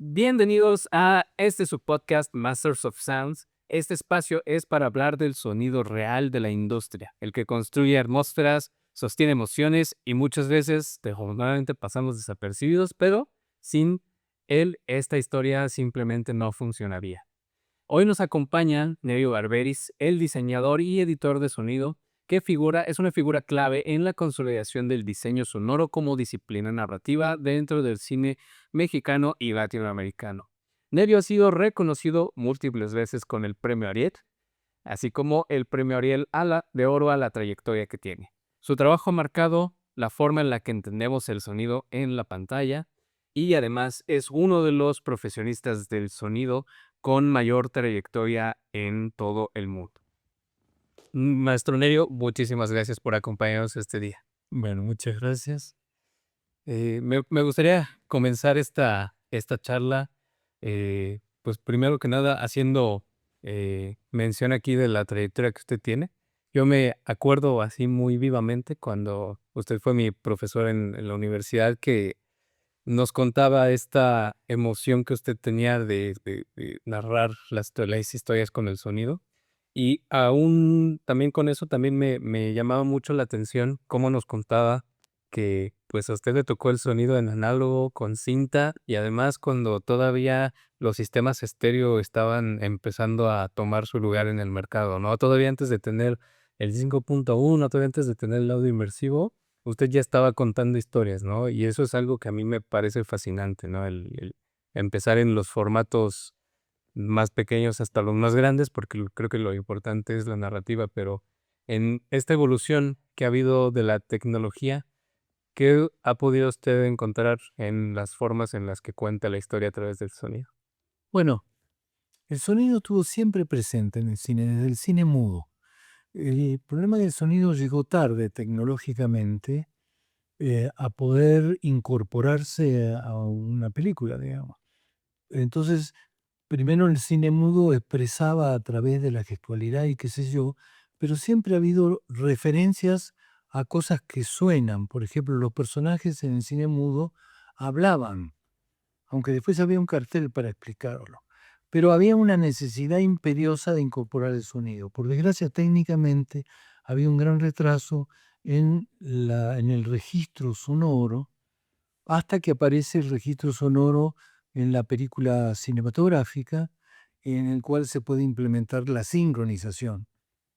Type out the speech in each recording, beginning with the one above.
Bienvenidos a este su podcast Masters of Sounds. Este espacio es para hablar del sonido real de la industria, el que construye atmósferas, sostiene emociones y muchas veces desafortunadamente pasamos desapercibidos, pero sin él esta historia simplemente no funcionaría. Hoy nos acompaña Nevio Barberis, el diseñador y editor de sonido, es una figura clave en la consolidación del diseño sonoro como disciplina narrativa dentro del cine mexicano y latinoamericano. Nevio ha sido reconocido múltiples veces con el premio Ariel, así como el premio Ariel de Oro a la trayectoria que tiene. Su trabajo ha marcado la forma en la que entendemos el sonido en la pantalla y además es uno de los profesionistas del sonido con mayor trayectoria en todo el mundo. Maestro Nerio, muchísimas gracias por acompañarnos este día. Bueno, muchas gracias. Me gustaría comenzar esta charla, pues primero que nada haciendo mención aquí de la trayectoria que usted tiene. Yo me acuerdo así muy vivamente cuando usted fue mi profesor en la universidad que nos contaba esta emoción que usted tenía de narrar las historias con el sonido. Y aún también con eso también me llamaba mucho la atención cómo nos contaba que, pues, a usted le tocó el sonido en análogo, con cinta, y además cuando todavía los sistemas estéreo estaban empezando a tomar su lugar en el mercado, ¿no? Todavía antes de tener el 5.1, todavía antes de tener el audio inmersivo, usted ya estaba contando historias, ¿no? Y eso es algo que a mí me parece fascinante, ¿no? El empezar en los formatos más pequeños hasta los más grandes, porque creo que lo importante es la narrativa, pero en esta evolución que ha habido de la tecnología, ¿qué ha podido usted encontrar en las formas en las que cuenta la historia a través del sonido? Bueno, el sonido estuvo siempre presente en el cine, desde el cine mudo. El problema del sonido llegó tarde tecnológicamente a poder incorporarse a una película, digamos. Entonces, primero el cine mudo expresaba a través de la gestualidad y qué sé yo, pero siempre ha habido referencias a cosas que suenan. Por ejemplo, los personajes en el cine mudo hablaban, aunque después había un cartel para explicarlo. Pero había una necesidad imperiosa de incorporar el sonido. Por desgracia, técnicamente había un gran retraso en el registro sonoro, hasta que aparece el registro sonoro en la película cinematográfica, en el cual se puede implementar la sincronización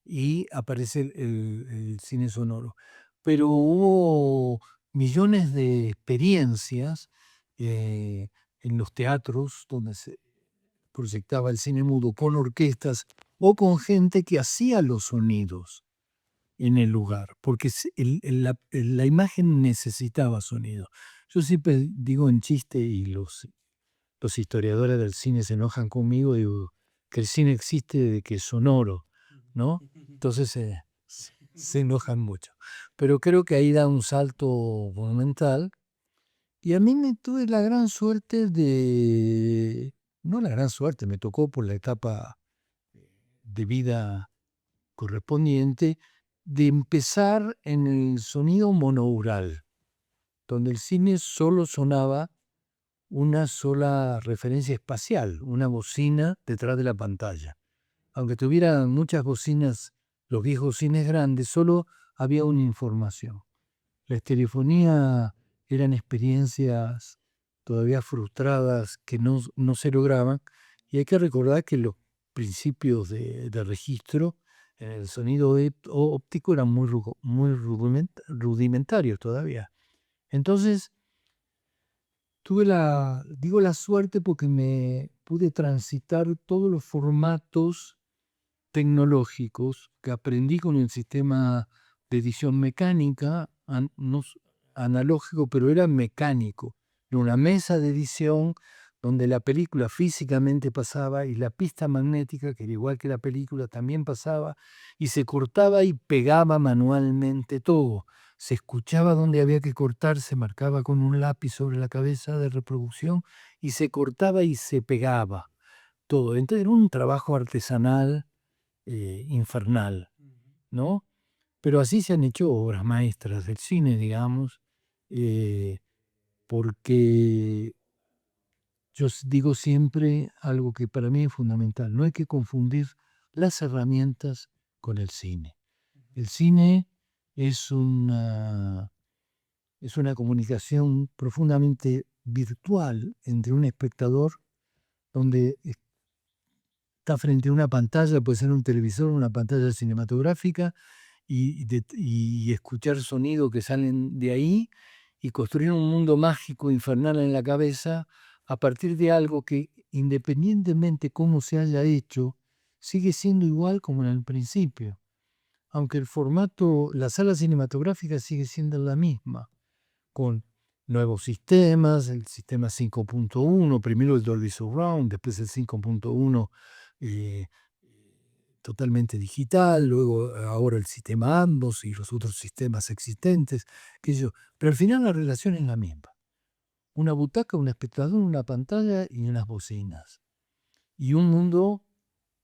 y aparece el cine sonoro. Pero hubo millones de experiencias eh, en los teatros donde se proyectaba el cine mudo con orquestas o con gente que hacía los sonidos en el lugar, porque la imagen necesitaba sonido. Yo siempre digo en chiste, y los historiadores del cine se enojan conmigo, digo que el cine existe de que es sonoro, ¿no? Entonces se enojan mucho. Pero creo que ahí da un salto monumental. Y a mí me tuve la gran suerte no la gran suerte, me tocó por la etapa de vida correspondiente, de empezar en el sonido monoural, donde el cine solo sonaba una sola referencia espacial, una bocina detrás de la pantalla. Aunque tuviera muchas bocinas, los viejos cines grandes, solo había una información. La estereofonía eran experiencias todavía frustradas que no se lograban, y hay que recordar que los principios de registro en el sonido óptico eran muy rudimentarios todavía. Entonces, digo la suerte porque me pude transitar todos los formatos tecnológicos que aprendí con el sistema de edición mecánica, no analógico, pero era mecánico. Era una mesa de edición donde la película físicamente pasaba y la pista magnética, que era igual que la película, también pasaba, y se cortaba y pegaba manualmente todo. Se escuchaba donde había que cortar, se marcaba con un lápiz sobre la cabeza de reproducción y se cortaba y se pegaba todo. Entonces era un trabajo artesanal infernal, ¿no? Pero así se han hecho obras maestras del cine, digamos, porque yo digo siempre algo que para mí es fundamental, no hay que confundir las herramientas con el cine. El cine es una comunicación profundamente virtual entre un espectador donde está frente a una pantalla, puede ser un televisor, una pantalla cinematográfica, y escuchar sonidos que salen de ahí y construir un mundo mágico, infernal en la cabeza a partir de algo que, independientemente cómo se haya hecho, sigue siendo igual como en el principio. Aunque el formato, la sala cinematográfica sigue siendo la misma, con nuevos sistemas, el sistema 5.1, primero el Dolby Surround, después el 5.1 eh, totalmente digital, luego ahora el sistema ambos y los otros sistemas existentes, qué sé yo. Pero al final la relación es la misma. Una butaca, un espectador, una pantalla y unas bocinas. Y un mundo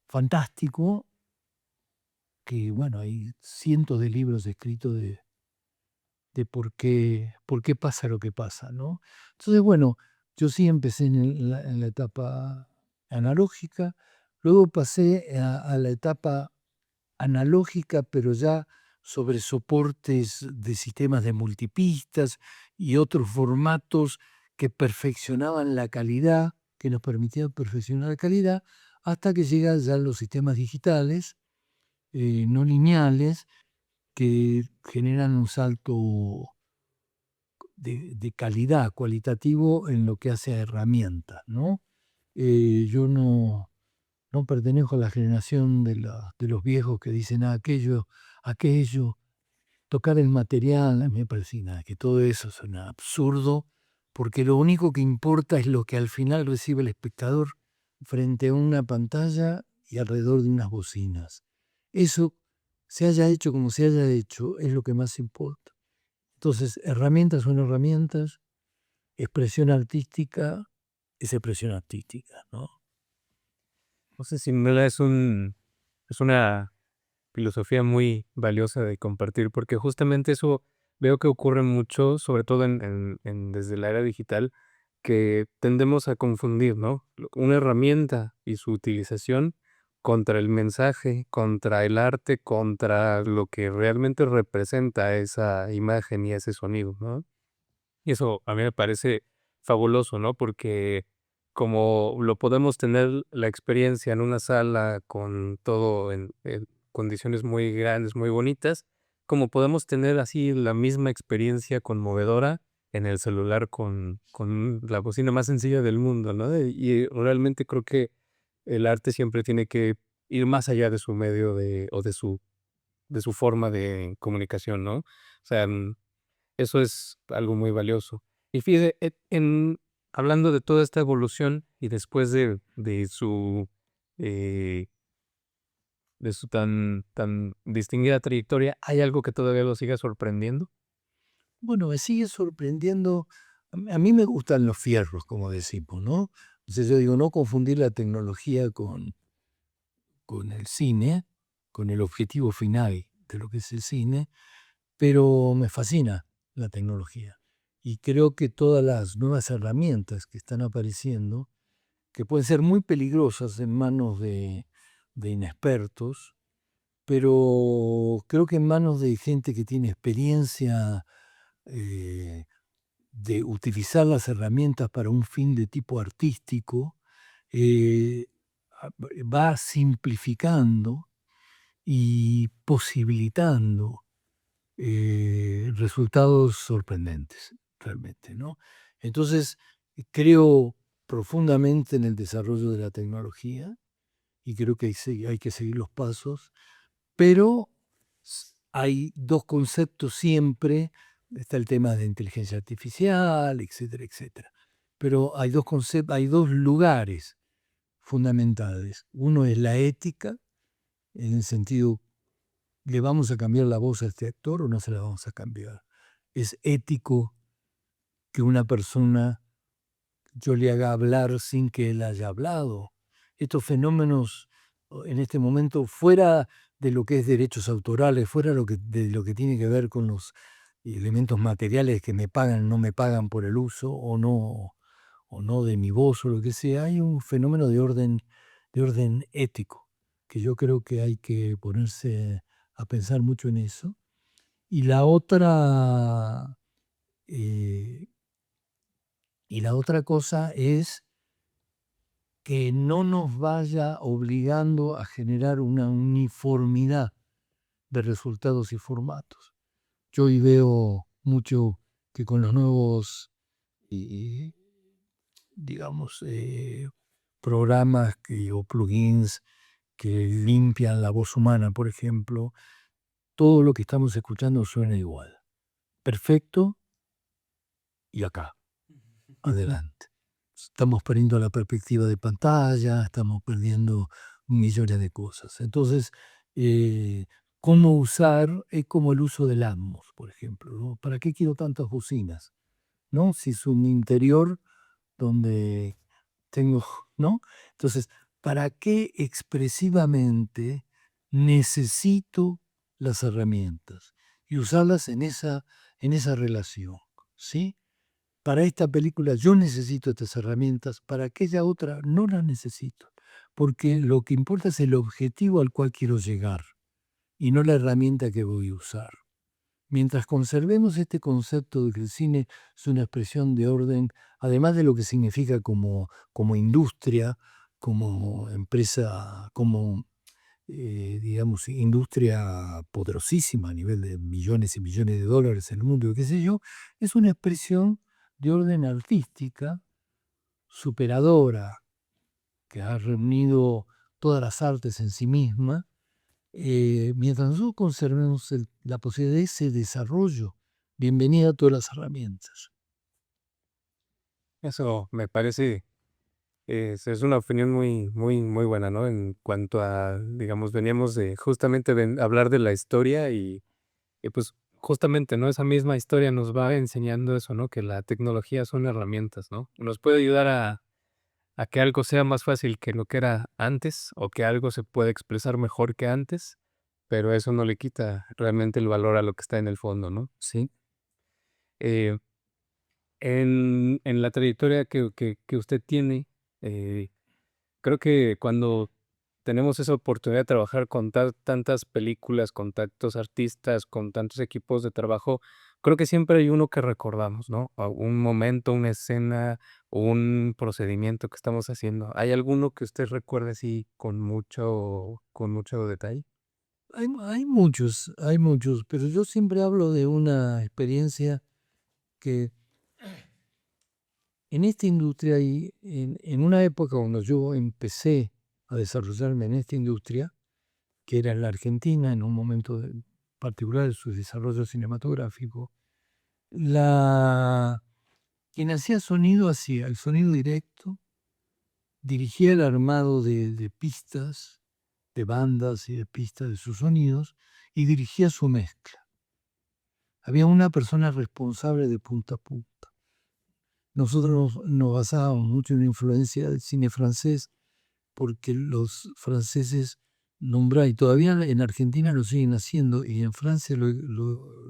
fantástico que, bueno, hay cientos de libros escritos de por qué pasa lo que pasa, ¿no? Entonces, bueno, yo sí empecé en la etapa analógica, luego pasé a la etapa analógica, pero ya sobre soportes de sistemas de multipistas y otros formatos que perfeccionaban la calidad, que nos permitían perfeccionar la calidad, hasta que llegan ya los sistemas digitales, no lineales, que generan un salto de calidad, cualitativo en lo que hace a herramientas, ¿no? Yo no pertenezco a la generación de los viejos que dicen aquello, tocar el material, a mí me parece nada, que todo eso es un absurdo, porque lo único que importa es lo que al final recibe el espectador frente a una pantalla y alrededor de unas bocinas. Eso, se haya hecho como se haya hecho, es lo que más importa. Entonces, herramientas son herramientas, expresión artística es expresión artística, ¿no? No sé, sin duda es una filosofía muy valiosa de compartir, porque justamente eso veo que ocurre mucho, sobre todo desde la era digital, que tendemos a confundir, ¿no? Una herramienta y su utilización contra el mensaje, contra el arte, contra lo que realmente representa esa imagen y ese sonido, ¿no? Y eso a mí me parece fabuloso, ¿no? Porque como lo podemos tener la experiencia en una sala con todo en condiciones muy grandes, muy bonitas, como podemos tener así la misma experiencia conmovedora en el celular con la bocina más sencilla del mundo, ¿no? Y realmente creo que el arte siempre tiene que ir más allá de su medio o de su forma de comunicación, ¿no? O sea, eso es algo muy valioso. Y fíjate, hablando de toda esta evolución y después eh, de su tan distinguida trayectoria, ¿hay algo que todavía lo siga sorprendiendo? Bueno, me sigue sorprendiendo. A mí me gustan los fierros, como decimos, ¿no? Entonces yo digo, no confundir la tecnología con el cine, con el objetivo final de lo que es el cine, pero me fascina la tecnología. Y creo que todas las nuevas herramientas que están apareciendo, que pueden ser muy peligrosas en manos de inexpertos, pero creo que en manos de gente que tiene experiencia eh, de utilizar las herramientas para un fin de tipo artístico, eh, va simplificando y posibilitando resultados sorprendentes, realmente, ¿no? Entonces, creo profundamente en el desarrollo de la tecnología y creo que hay que seguir los pasos, pero hay dos conceptos siempre. Está el tema de inteligencia artificial, etcétera, etcétera. Pero hay dos conceptos, hay dos lugares fundamentales. Uno es la ética, en el sentido, ¿le vamos a cambiar la voz a este actor o no se la vamos a cambiar? ¿Es ético que una persona yo le haga hablar sin que él haya hablado? Estos fenómenos en este momento, fuera de lo que es derechos autorales, fuera de lo que tiene que ver con los elementos materiales que me pagan, no me pagan por el uso o no de mi voz o lo que sea, hay un fenómeno de orden ético, que yo creo que hay que ponerse a pensar mucho en eso. Y la otra, eh, y la otra cosa es que no nos vaya obligando a generar una uniformidad de resultados y formatos. Yo hoy veo mucho que con los nuevos, eh, digamos, programas o plugins que limpian la voz humana, por ejemplo, todo lo que estamos escuchando suena igual. Perfecto y acá, adelante. Estamos perdiendo la perspectiva de pantalla, estamos perdiendo millones de cosas. Entonces, eh, cómo usar es como el uso del Atmos, por ejemplo, ¿no? ¿Para qué quiero tantas bocinas? ¿No? Si es un interior donde tengo, ¿no? Entonces, ¿para qué expresivamente necesito las herramientas? Y usarlas en esa relación, ¿sí? Para esta película yo necesito estas herramientas, para aquella otra no las necesito, porque lo que importa es el objetivo al cual quiero llegar y no la herramienta que voy a usar. Mientras conservemos este concepto de que el cine es una expresión de orden, además de lo que significa como industria, como empresa, como, digamos, industria poderosísima a nivel de millones y millones de dólares en el mundo, qué sé yo, es una expresión de orden artística, superadora, que ha reunido todas las artes en sí misma, mientras nosotros conservemos la posibilidad de ese desarrollo, bienvenida a todas las herramientas. Eso me parece, es una opinión muy, muy, muy buena, ¿no? En cuanto a, digamos, veníamos de justamente hablar de la historia y pues justamente, ¿no? Esa misma historia nos va enseñando eso, ¿no? Que la tecnología son herramientas, ¿no? Nos puede ayudar a que algo sea más fácil que lo que era antes o que algo se pueda expresar mejor que antes, pero eso no le quita realmente el valor a lo que está en el fondo, ¿no? ¿Sí? Eh, en la trayectoria que usted tiene, eh, creo que cuando tenemos esa oportunidad de trabajar con tantas películas, con tantos artistas, con tantos equipos de trabajo, creo que siempre hay uno que recordamos, ¿no? A un momento, una escena, un procedimiento que estamos haciendo. ¿Hay alguno que usted recuerde así con mucho detalle? Hay muchos, pero yo siempre hablo de una experiencia que en esta industria y en una época cuando yo empecé a desarrollarme en esta industria, que era en la Argentina, en un momento particular de su desarrollo cinematográfico, la, quien hacía el sonido directo, dirigía el armado de pistas, de bandas y de pistas de sus sonidos, y dirigía su mezcla. Había una persona responsable de punta a punta. Nosotros nos basábamos mucho en la influencia del cine francés, porque los franceses nombran, y todavía en Argentina lo siguen haciendo, y en Francia lo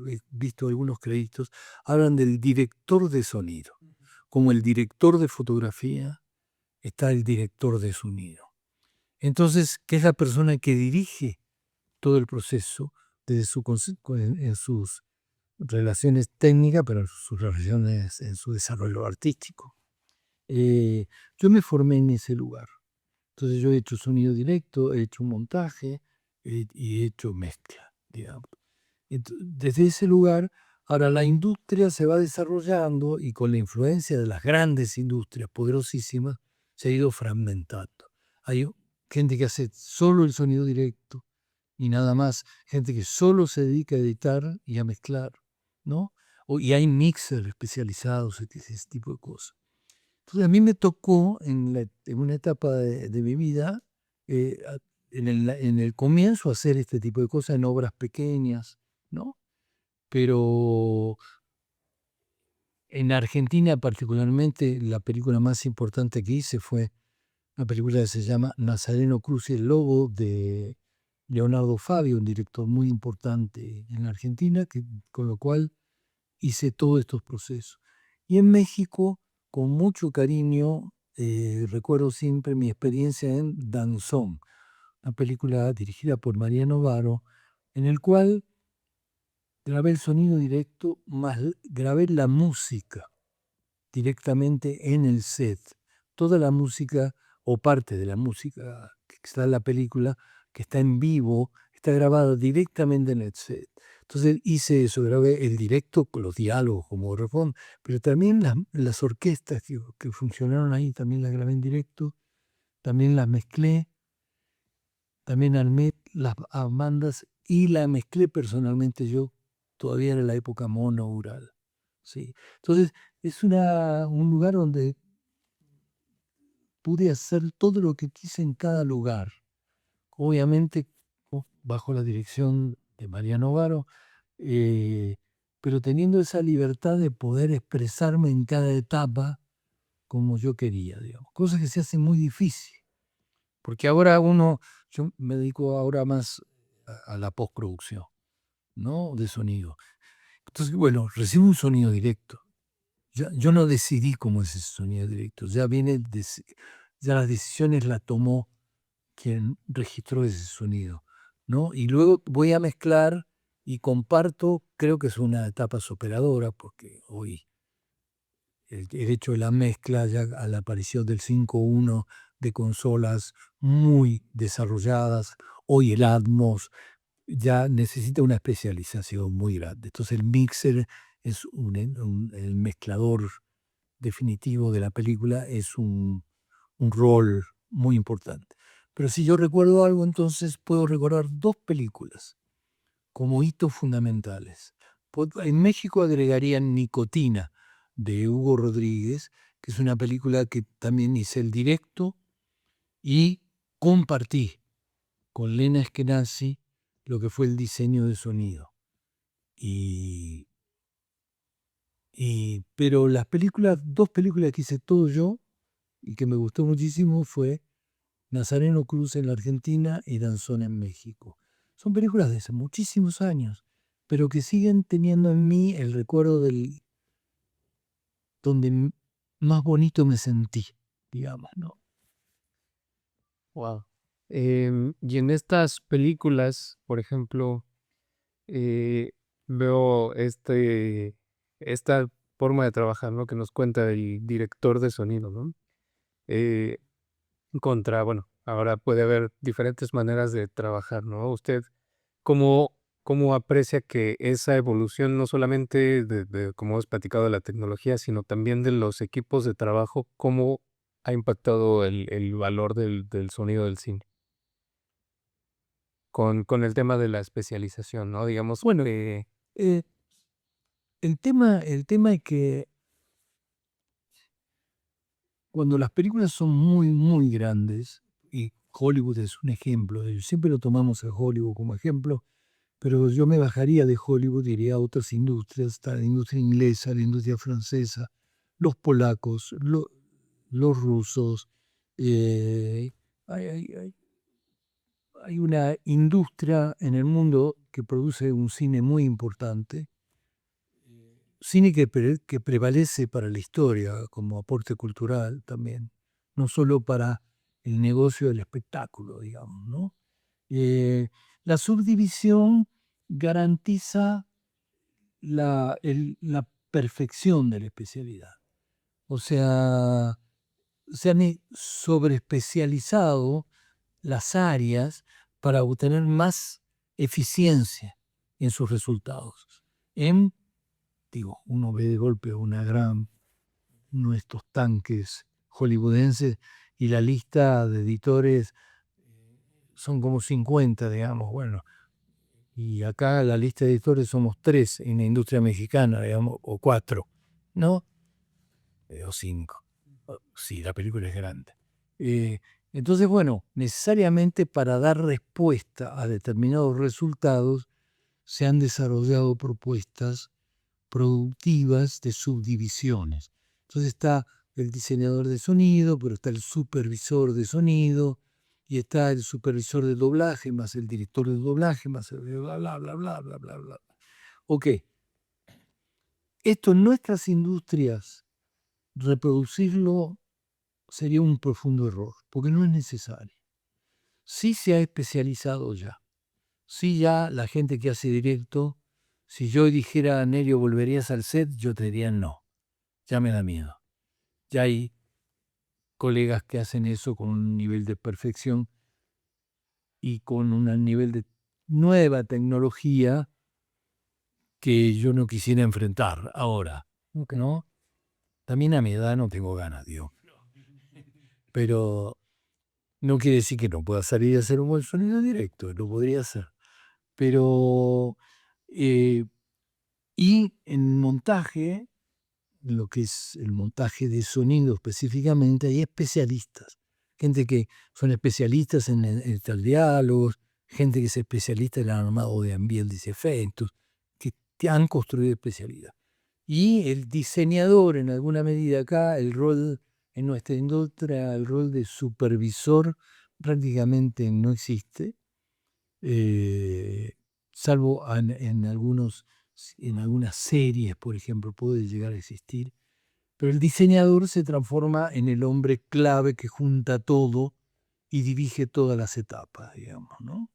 he visto algunos créditos, hablan del director de sonido. Como el director de fotografía, está el director de sonido. Entonces, que es la persona que dirige todo el proceso desde en sus relaciones técnicas, pero en sus relaciones, en su desarrollo artístico. Yo me formé en ese lugar. Entonces yo he hecho sonido directo, he hecho montaje y he hecho mezcla, digamos. Desde ese lugar, ahora la industria se va desarrollando y con la influencia de las grandes industrias poderosísimas se ha ido fragmentando. Hay gente que hace solo el sonido directo y nada más, gente que solo se dedica a editar y a mezclar, ¿no? Y hay mixers especializados, ese tipo de cosas. Entonces a mí me tocó en una etapa de mi vida, en el comienzo, hacer este tipo de cosas en obras pequeñas, ¿no? Pero en Argentina particularmente, la película más importante que hice fue una película que se llama Nazareno Cruz y el Lobo, de Leonardo Fabio, un director muy importante en la Argentina, con lo cual hice todos estos procesos. Y en México con mucho cariño, recuerdo siempre mi experiencia en Danzón, una película dirigida por Mariano Varo, en el cual grabé el sonido directo, más grabé la música directamente en el set. Toda la música o parte de la música que está en la película, que está en vivo, está grabada directamente en el set. Entonces hice eso, grabé el directo con los diálogos como corresponde, pero también las orquestas que funcionaron ahí, también las grabé en directo, también las mezclé, también armé las bandas y la mezclé personalmente yo, todavía era la época monoural. ¿Sí? Entonces es un lugar donde pude hacer todo lo que quise en cada lugar. Obviamente bajo la dirección de Mariano Varo, pero teniendo esa libertad de poder expresarme en cada etapa como yo quería, digamos. Cosa que se hace muy difícil, porque ahora yo me dedico ahora más a la postproducción, ¿no? De sonido. Entonces, bueno, recibo un sonido directo. Yo no decidí cómo es ese sonido directo, ya las decisiones las tomó quien registró ese sonido, ¿no? Y luego voy a mezclar y comparto, creo que es una etapa superadora, porque hoy el hecho de la mezcla, ya a la aparición del 5.1 de consolas muy desarrolladas, hoy el Atmos ya necesita una especialización muy grande. Entonces el mixer es el mezclador definitivo de la película, es un rol muy importante. Pero si yo recuerdo algo, entonces puedo recordar dos películas como hitos fundamentales. En México agregarían Nicotina, de Hugo Rodríguez, que es una película que también hice el directo y compartí con Lena Eskenazi lo que fue el diseño de sonido. Pero dos películas que hice todo yo y que me gustó muchísimo fue Nazareno Cruz en la Argentina y Danzón en México. Son películas de hace muchísimos años, pero que siguen teniendo en mí el recuerdo donde más bonito me sentí, digamos, ¿no? Wow. Y en estas películas, por ejemplo, eh, veo esta forma de trabajar, ¿no? Que nos cuenta el director de sonido, ¿no? Eh, bueno, ahora puede haber diferentes maneras de trabajar, ¿no? ¿Usted cómo, cómo aprecia que esa evolución, no solamente como hemos platicado, de la tecnología, sino también de los equipos de trabajo, cómo ha impactado el valor del sonido del cine? Con el tema de la especialización, ¿no? Digamos, Bueno, eh, el tema es que cuando las películas son muy, muy grandes, y Hollywood es un ejemplo de ello, siempre lo tomamos a Hollywood como ejemplo, pero yo me bajaría de Hollywood, iría a otras industrias, está la industria inglesa, la industria francesa, los polacos, los rusos. eh, hay, hay- hay- hay una industria en el mundo que produce un cine muy importante, cine que prevalece para la historia como aporte cultural también, no solo para el negocio del espectáculo, digamos, ¿no? La subdivisión garantiza la perfección de la especialidad. O sea, se han sobreespecializado las áreas para obtener más eficiencia en sus resultados. Uno ve de golpe uno de estos tanques hollywoodenses y la lista de editores son como 50, digamos, bueno. Y acá la lista de editores somos 3 en la industria mexicana, digamos, o 4, ¿no? O 5. Sí, la película es grande. Eh, entonces, bueno, necesariamente para dar respuesta a determinados resultados se han desarrollado propuestas productivas de subdivisiones. Entonces está el diseñador de sonido, pero está el supervisor de sonido, y está el supervisor de doblaje, más el director de doblaje, más el bla, bla, bla, bla, bla, bla, bla. Ok, esto en nuestras industrias reproducirlo sería un profundo error, porque no es necesario. Sí se ha especializado ya. Sí ya la gente que hace directo, si yo dijera, Nerio, ¿volverías al set? Yo te diría no, ya me da miedo. Ya hay colegas que hacen eso con un nivel de perfección y con un nivel de nueva tecnología que yo no quisiera enfrentar ahora, ¿no? También a mi edad no tengo ganas, digo. Pero no quiere decir que no pueda salir a hacer un buen sonido directo, lo podría hacer. Pero, y en montaje, lo que es el montaje de sonido específicamente, hay especialistas. Gente que son especialistas en editar diálogos, gente que es especialista en el armado de ambientes y efectos, que han construido especialidad. Y el diseñador, en alguna medida acá, el rol en nuestra industria, el rol de supervisor prácticamente no existe, salvo en algunas series, por ejemplo, puede llegar a existir. Pero el diseñador se transforma en el hombre clave que junta todo y dirige todas las etapas, digamos, ¿no?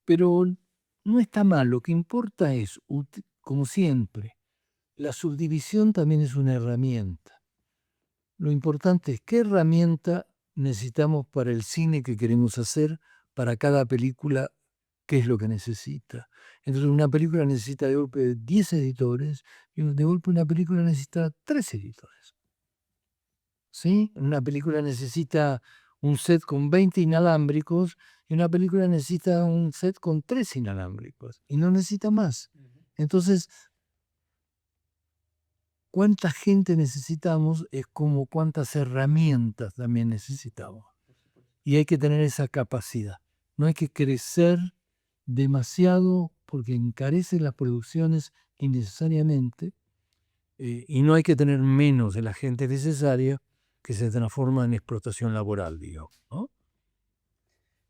Pero no está mal, lo que importa es, como siempre, la subdivisión también es una herramienta. Lo importante es qué herramienta necesitamos para el cine que queremos hacer, para cada película, qué es lo que necesita. Entonces una película necesita de golpe 10 editores y de golpe una película necesita 3 editores. ¿Sí? Una película necesita un set con 20 inalámbricos y una película necesita un set con 3 inalámbricos y no necesita más. Entonces, cuánta gente necesitamos es como cuántas herramientas también necesitamos. Y hay que tener esa capacidad. No hay que crecer demasiado porque encarece las producciones innecesariamente y no hay que tener menos de la gente necesaria que se transforma en explotación laboral, digo, ¿no?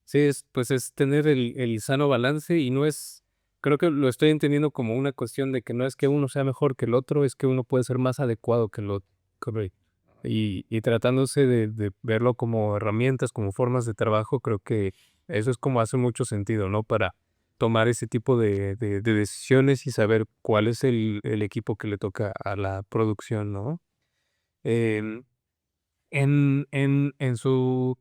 Sí, pues es tener el sano balance y no es, creo que lo estoy entendiendo como una cuestión de que no es que uno sea mejor que el otro, es que uno puede ser más adecuado que el otro. Correcto. Y tratándose de verlo como herramientas, como formas de trabajo, creo que eso es como hace mucho sentido, ¿no? Para tomar ese tipo de decisiones y saber cuál es el equipo que le toca a la producción, ¿no? Em, en su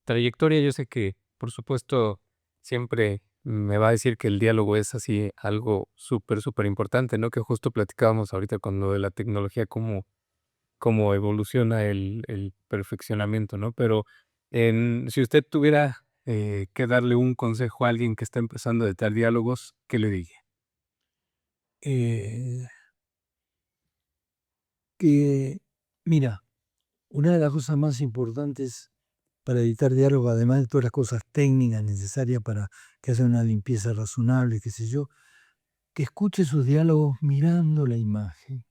trayectoria, yo sé que, por supuesto, siempre me va a decir que el diálogo es así algo súper, súper importante, ¿no? Que justo platicábamos ahorita con lo de la tecnología, cómo evoluciona el perfeccionamiento, ¿no? Pero si usted tuviera que darle un consejo a alguien que está empezando a editar diálogos, ¿qué le diría? Eh, que, mira, una de las cosas más importantes para editar diálogo, además de todas las cosas técnicas necesarias para que haya una limpieza razonable, qué sé yo, que escuche sus diálogos mirando la imagen.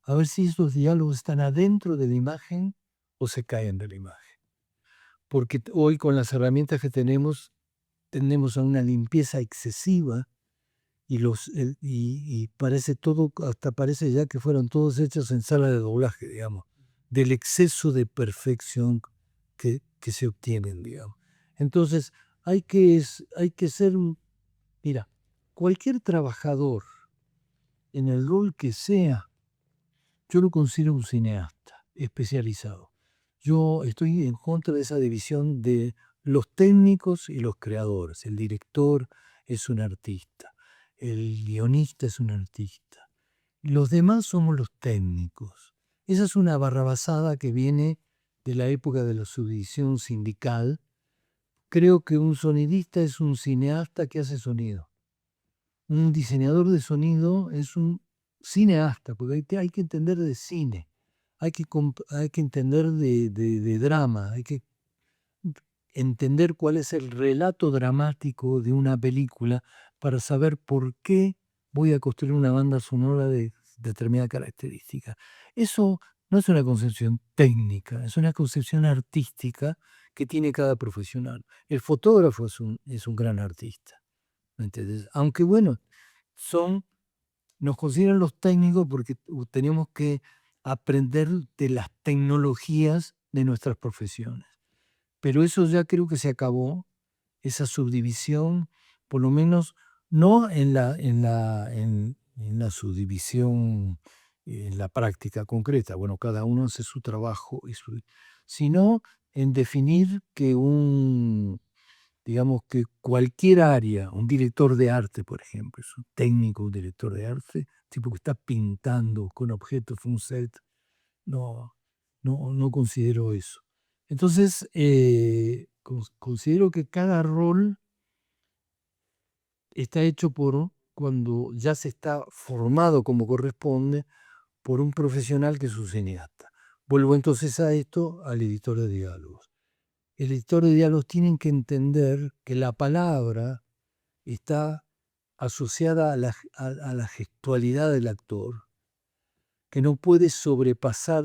A ver si esos diálogos están adentro de la imagen o se caen de la imagen. Porque hoy con las herramientas que tenemos, tendemos a una limpieza excesiva y parece todo, hasta parece ya que fueron todos hechos en sala de doblaje, digamos, del exceso de perfección que se obtienen, digamos. Entonces, hay que ser, mira, cualquier trabajador en el rol que sea, yo lo considero un cineasta especializado. Yo estoy en contra de esa división de los técnicos y los creadores. El director es un artista, el guionista es un artista. Los demás somos los técnicos. Esa es una barrabasada que viene de la época de la subdivisión sindical. Creo que un sonidista es un cineasta que hace sonido. Un diseñador de sonido es un cineasta, porque hay que entender de cine, hay que entender de drama, hay que entender cuál es el relato dramático de una película para saber por qué voy a construir una banda sonora de determinada característica. Eso no es una concepción técnica, es una concepción artística que tiene cada profesional. El fotógrafo es un gran artista, ¿me entiendes? Aunque bueno, son nos consideran los técnicos porque tenemos que aprender de las tecnologías de nuestras profesiones. Pero eso ya creo que se acabó, esa subdivisión, por lo menos no en la subdivisión, en la práctica concreta, bueno, cada uno hace su trabajo, sino en definir que digamos que cualquier área, un director de arte, por ejemplo, es un técnico, un director de arte, tipo que está pintando con objetos, un set, no, no considero eso. Entonces, considero que cada rol está hecho cuando ya se está formado como corresponde, por un profesional que es un cineasta. Vuelvo entonces a esto, al editor de diálogos. El editor de diálogos tiene que entender que la palabra está asociada a la gestualidad del actor, que no puede sobrepasar,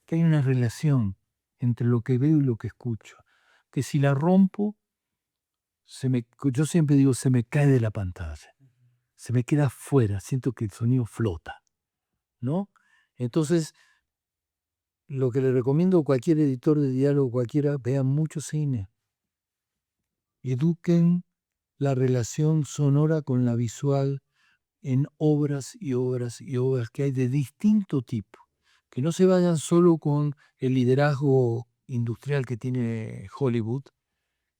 que hay una relación entre lo que veo y lo que escucho, que si la rompo, yo siempre digo, se me cae de la pantalla, se me queda fuera, siento que el sonido flota, ¿no? Entonces, lo que le recomiendo a cualquier editor de diálogo, cualquiera, vean mucho cine, eduquen la relación sonora con la visual en obras y obras y obras que hay de distinto tipo, que no se vayan solo con el liderazgo industrial que tiene Hollywood,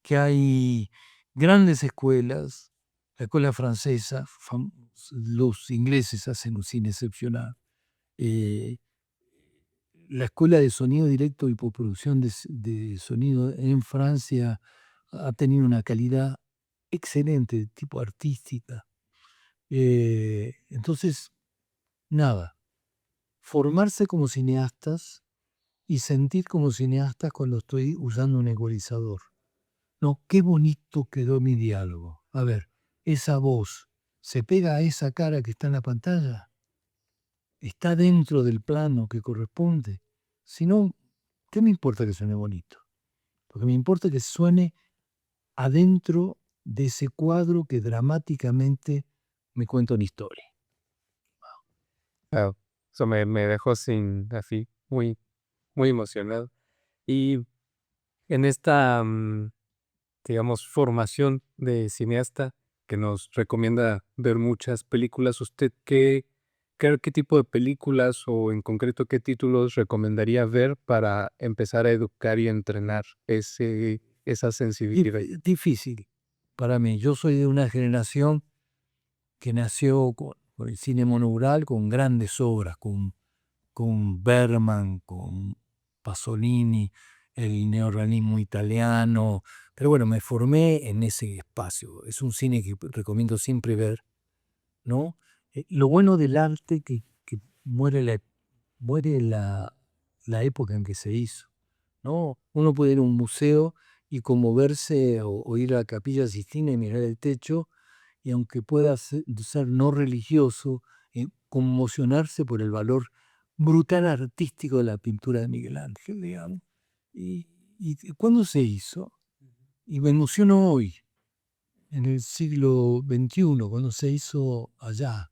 que hay grandes escuelas, la escuela francesa, los ingleses hacen un cine excepcional, eh, la escuela de sonido directo y postproducción de sonido en Francia ha tenido una calidad excelente, de tipo artística. Entonces, nada, formarse como cineastas y sentir como cineastas cuando estoy usando un ecualizador. No, qué bonito quedó mi diálogo. A ver, esa voz se pega a esa cara que está en la pantalla, está dentro del plano que corresponde. Si no, ¿qué me importa que suene bonito? Lo que me importa es que suene adentro de ese cuadro que dramáticamente me cuenta una historia. Claro, eso me dejó así, muy, muy emocionado. Y en esta, digamos, formación de cineasta que nos recomienda ver muchas películas, ¿usted qué tipo de películas o en concreto qué títulos recomendaría ver para empezar a educar y entrenar esa sensibilidad? Difícil para mí. Yo soy de una generación que nació con el cine monoural, con grandes obras, con Bergman, con Pasolini, el neorrealismo italiano. Pero bueno, me formé en ese espacio. Es un cine que recomiendo siempre ver, ¿no? Lo bueno del arte que muere la época en que se hizo, ¿no? Uno puede ir a un museo y conmoverse o ir a la Capilla Sistina y mirar el techo, y aunque pueda ser no religioso, conmocionarse por el valor brutal artístico de la pintura de Miguel Ángel, digamos. ¿Cuándo se hizo? Y me emociono hoy, en el siglo XXI, cuando se hizo allá.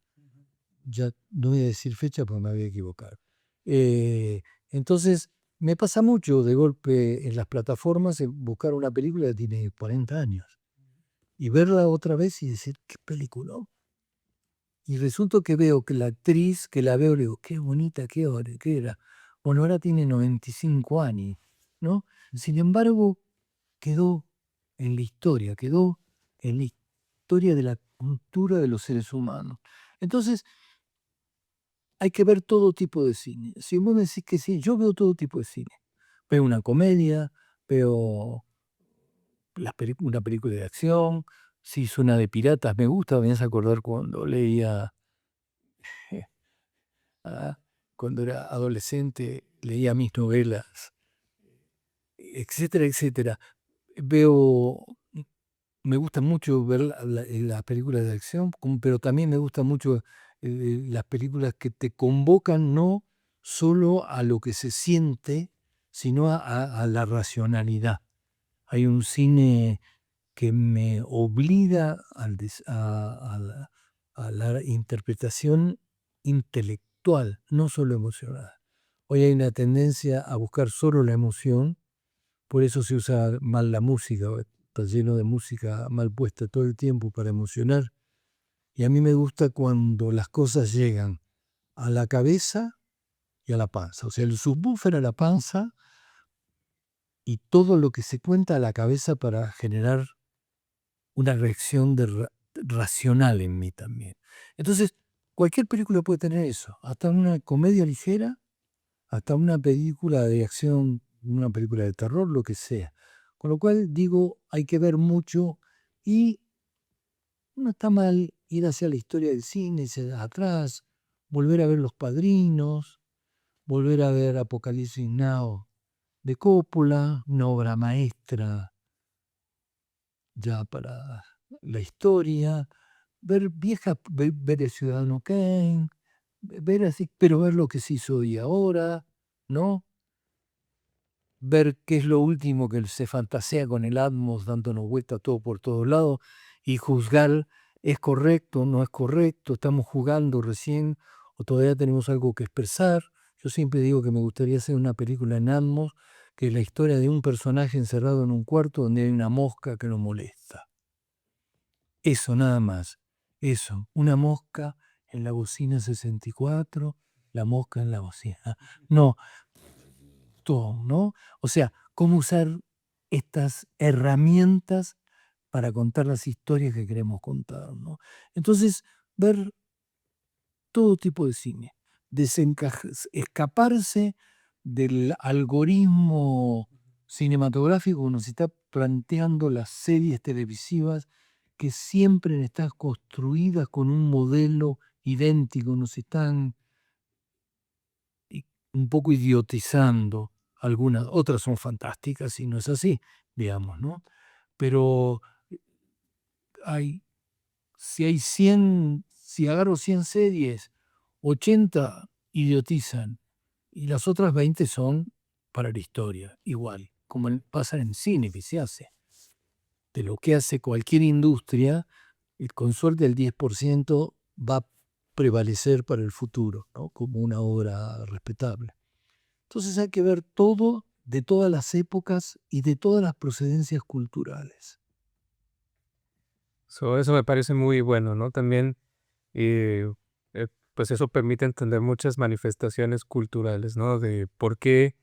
Ya no voy a decir fecha porque me voy a equivocar. Entonces, me pasa mucho de golpe en las plataformas buscar una película que tiene 40 años y verla otra vez y decir, qué película. Y resulta que veo que la actriz que la veo, le digo, qué bonita, qué era. Bueno, ahora tiene 95 años, ¿no? Sin embargo, quedó en la historia, quedó en la historia de la cultura de los seres humanos. Entonces, hay que ver todo tipo de cine. Si vos me decís que sí, yo veo todo tipo de cine. Veo una comedia, veo una película de acción, si es una de piratas me gusta, me hace acordar cuando leía, ah, cuando era adolescente, leía mis novelas, etcétera, etcétera. Veo, me gusta mucho ver las películas de acción, pero también me gusta mucho las películas que te convocan no solo a lo que se siente, sino a la racionalidad. Hay un cine que me obliga a la interpretación intelectual, no solo emocional. Hoy hay una tendencia a buscar solo la emoción, por eso se usa mal la música, está lleno de música mal puesta todo el tiempo para emocionar. Y a mí me gusta cuando las cosas llegan a la cabeza y a la panza. O sea, el subwoofer a la panza y todo lo que se cuenta a la cabeza para generar una reacción racional en mí también. Entonces, cualquier película puede tener eso, hasta una comedia ligera, hasta una película de acción, una película de terror, lo que sea. Con lo cual digo, hay que ver mucho y no está mal ir hacia la historia del cine, hacia atrás, volver a ver Los Padrinos, volver a ver Apocalipsis Now de Coppola, una obra maestra ya para la historia, ver vieja, ver El Ciudadano Kane, ver así, pero ver lo que se hizo hoy y ahora, ¿no? Ver qué es lo último que se fantasea con el Atmos dándonos vuelta todo por todos lados y juzgar es correcto, no es correcto, estamos jugando recién o todavía tenemos algo que expresar. Yo siempre digo que me gustaría hacer una película en Atmos que es la historia de un personaje encerrado en un cuarto donde hay una mosca que lo molesta. Eso nada más, eso, una mosca en la bocina 64, la mosca en la bocina. No, todo, ¿no? O sea, cómo usar estas herramientas para contar las historias que queremos contar, ¿no? Entonces, ver todo tipo de cine, escaparse del algoritmo cinematográfico cuando se está planteando las series televisivas que siempre están construidas con un modelo idéntico, nos están un poco idiotizando algunas, otras son fantásticas y no es así, digamos, ¿no? Pero hay, si hay 100, si agarro 100 series, 80 idiotizan y las otras 20 son para la historia, igual, como pasa en cine que se hace. De lo que hace cualquier industria, con suerte el 10% va a prevalecer para el futuro, ¿no? Como una obra respetable. Entonces hay que ver todo de todas las épocas y de todas las procedencias culturales. Eso me parece muy bueno, ¿no? También, eh, pues eso permite entender muchas manifestaciones culturales, ¿no? De por qué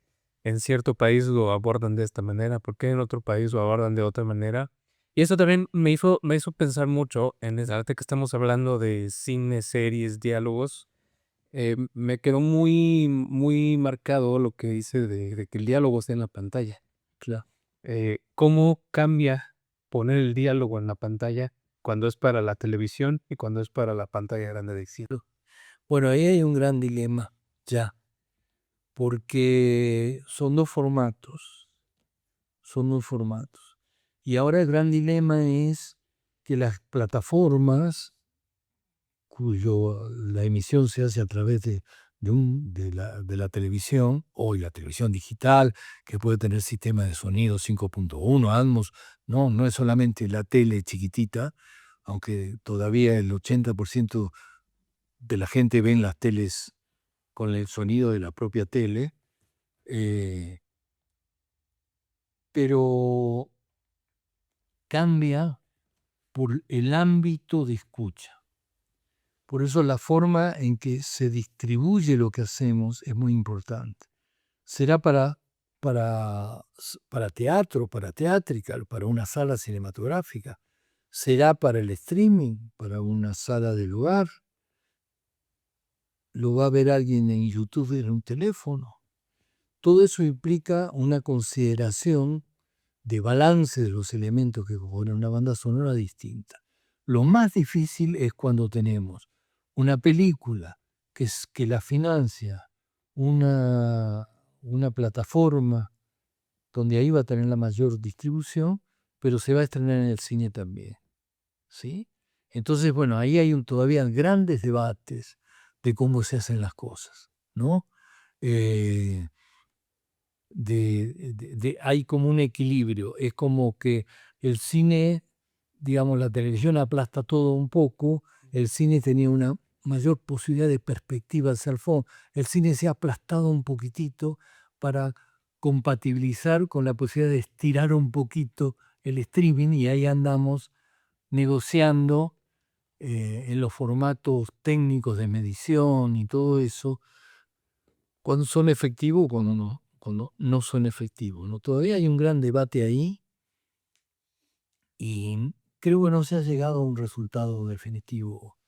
en cierto país lo abordan de esta manera, por qué en otro país lo abordan de otra manera. Y eso también me hizo pensar mucho en el arte que estamos hablando de cine, series, diálogos. Me quedó muy marcado lo que dice de que el diálogo esté en la pantalla. Claro. ¿Cómo cambia poner el diálogo en la pantalla cuando es para la televisión y cuando es para la pantalla grande de cine? Bueno, ahí hay un gran dilema, ya, porque son dos formatos. Y ahora el gran dilema es que las plataformas la emisión se hace a través de la televisión, hoy la televisión digital, que puede tener sistema de sonido 5.1, Atmos, no es solamente la tele chiquitita, aunque todavía el 80% de la gente ve en las teles con el sonido de la propia tele, eh, pero cambia por el ámbito de escucha. Por eso la forma en que se distribuye lo que hacemos es muy importante. Será para teatro, para teatrical, para una sala cinematográfica. Será para el streaming, para una sala del hogar. Lo va a ver alguien en YouTube en un teléfono. Todo eso implica una consideración de balance de los elementos que componen una banda sonora distinta. Lo más difícil es cuando tenemos una película que la financia una plataforma donde ahí va a tener la mayor distribución, pero se va a estrenar en el cine también, ¿sí? Entonces, bueno, ahí hay todavía grandes debates de cómo se hacen las cosas, ¿no? Eh, hay como un equilibrio, es como que el cine, digamos, la televisión aplasta todo un poco el cine tenía una mayor posibilidad de perspectiva hacia el fondo. El cine se ha aplastado un poquitito para compatibilizar con la posibilidad de estirar un poquito el streaming y ahí andamos negociando en los formatos técnicos de medición y todo eso, cuando son efectivos o cuando no son efectivos, ¿no? Todavía hay un gran debate ahí y creo que no se ha llegado a un resultado definitivo.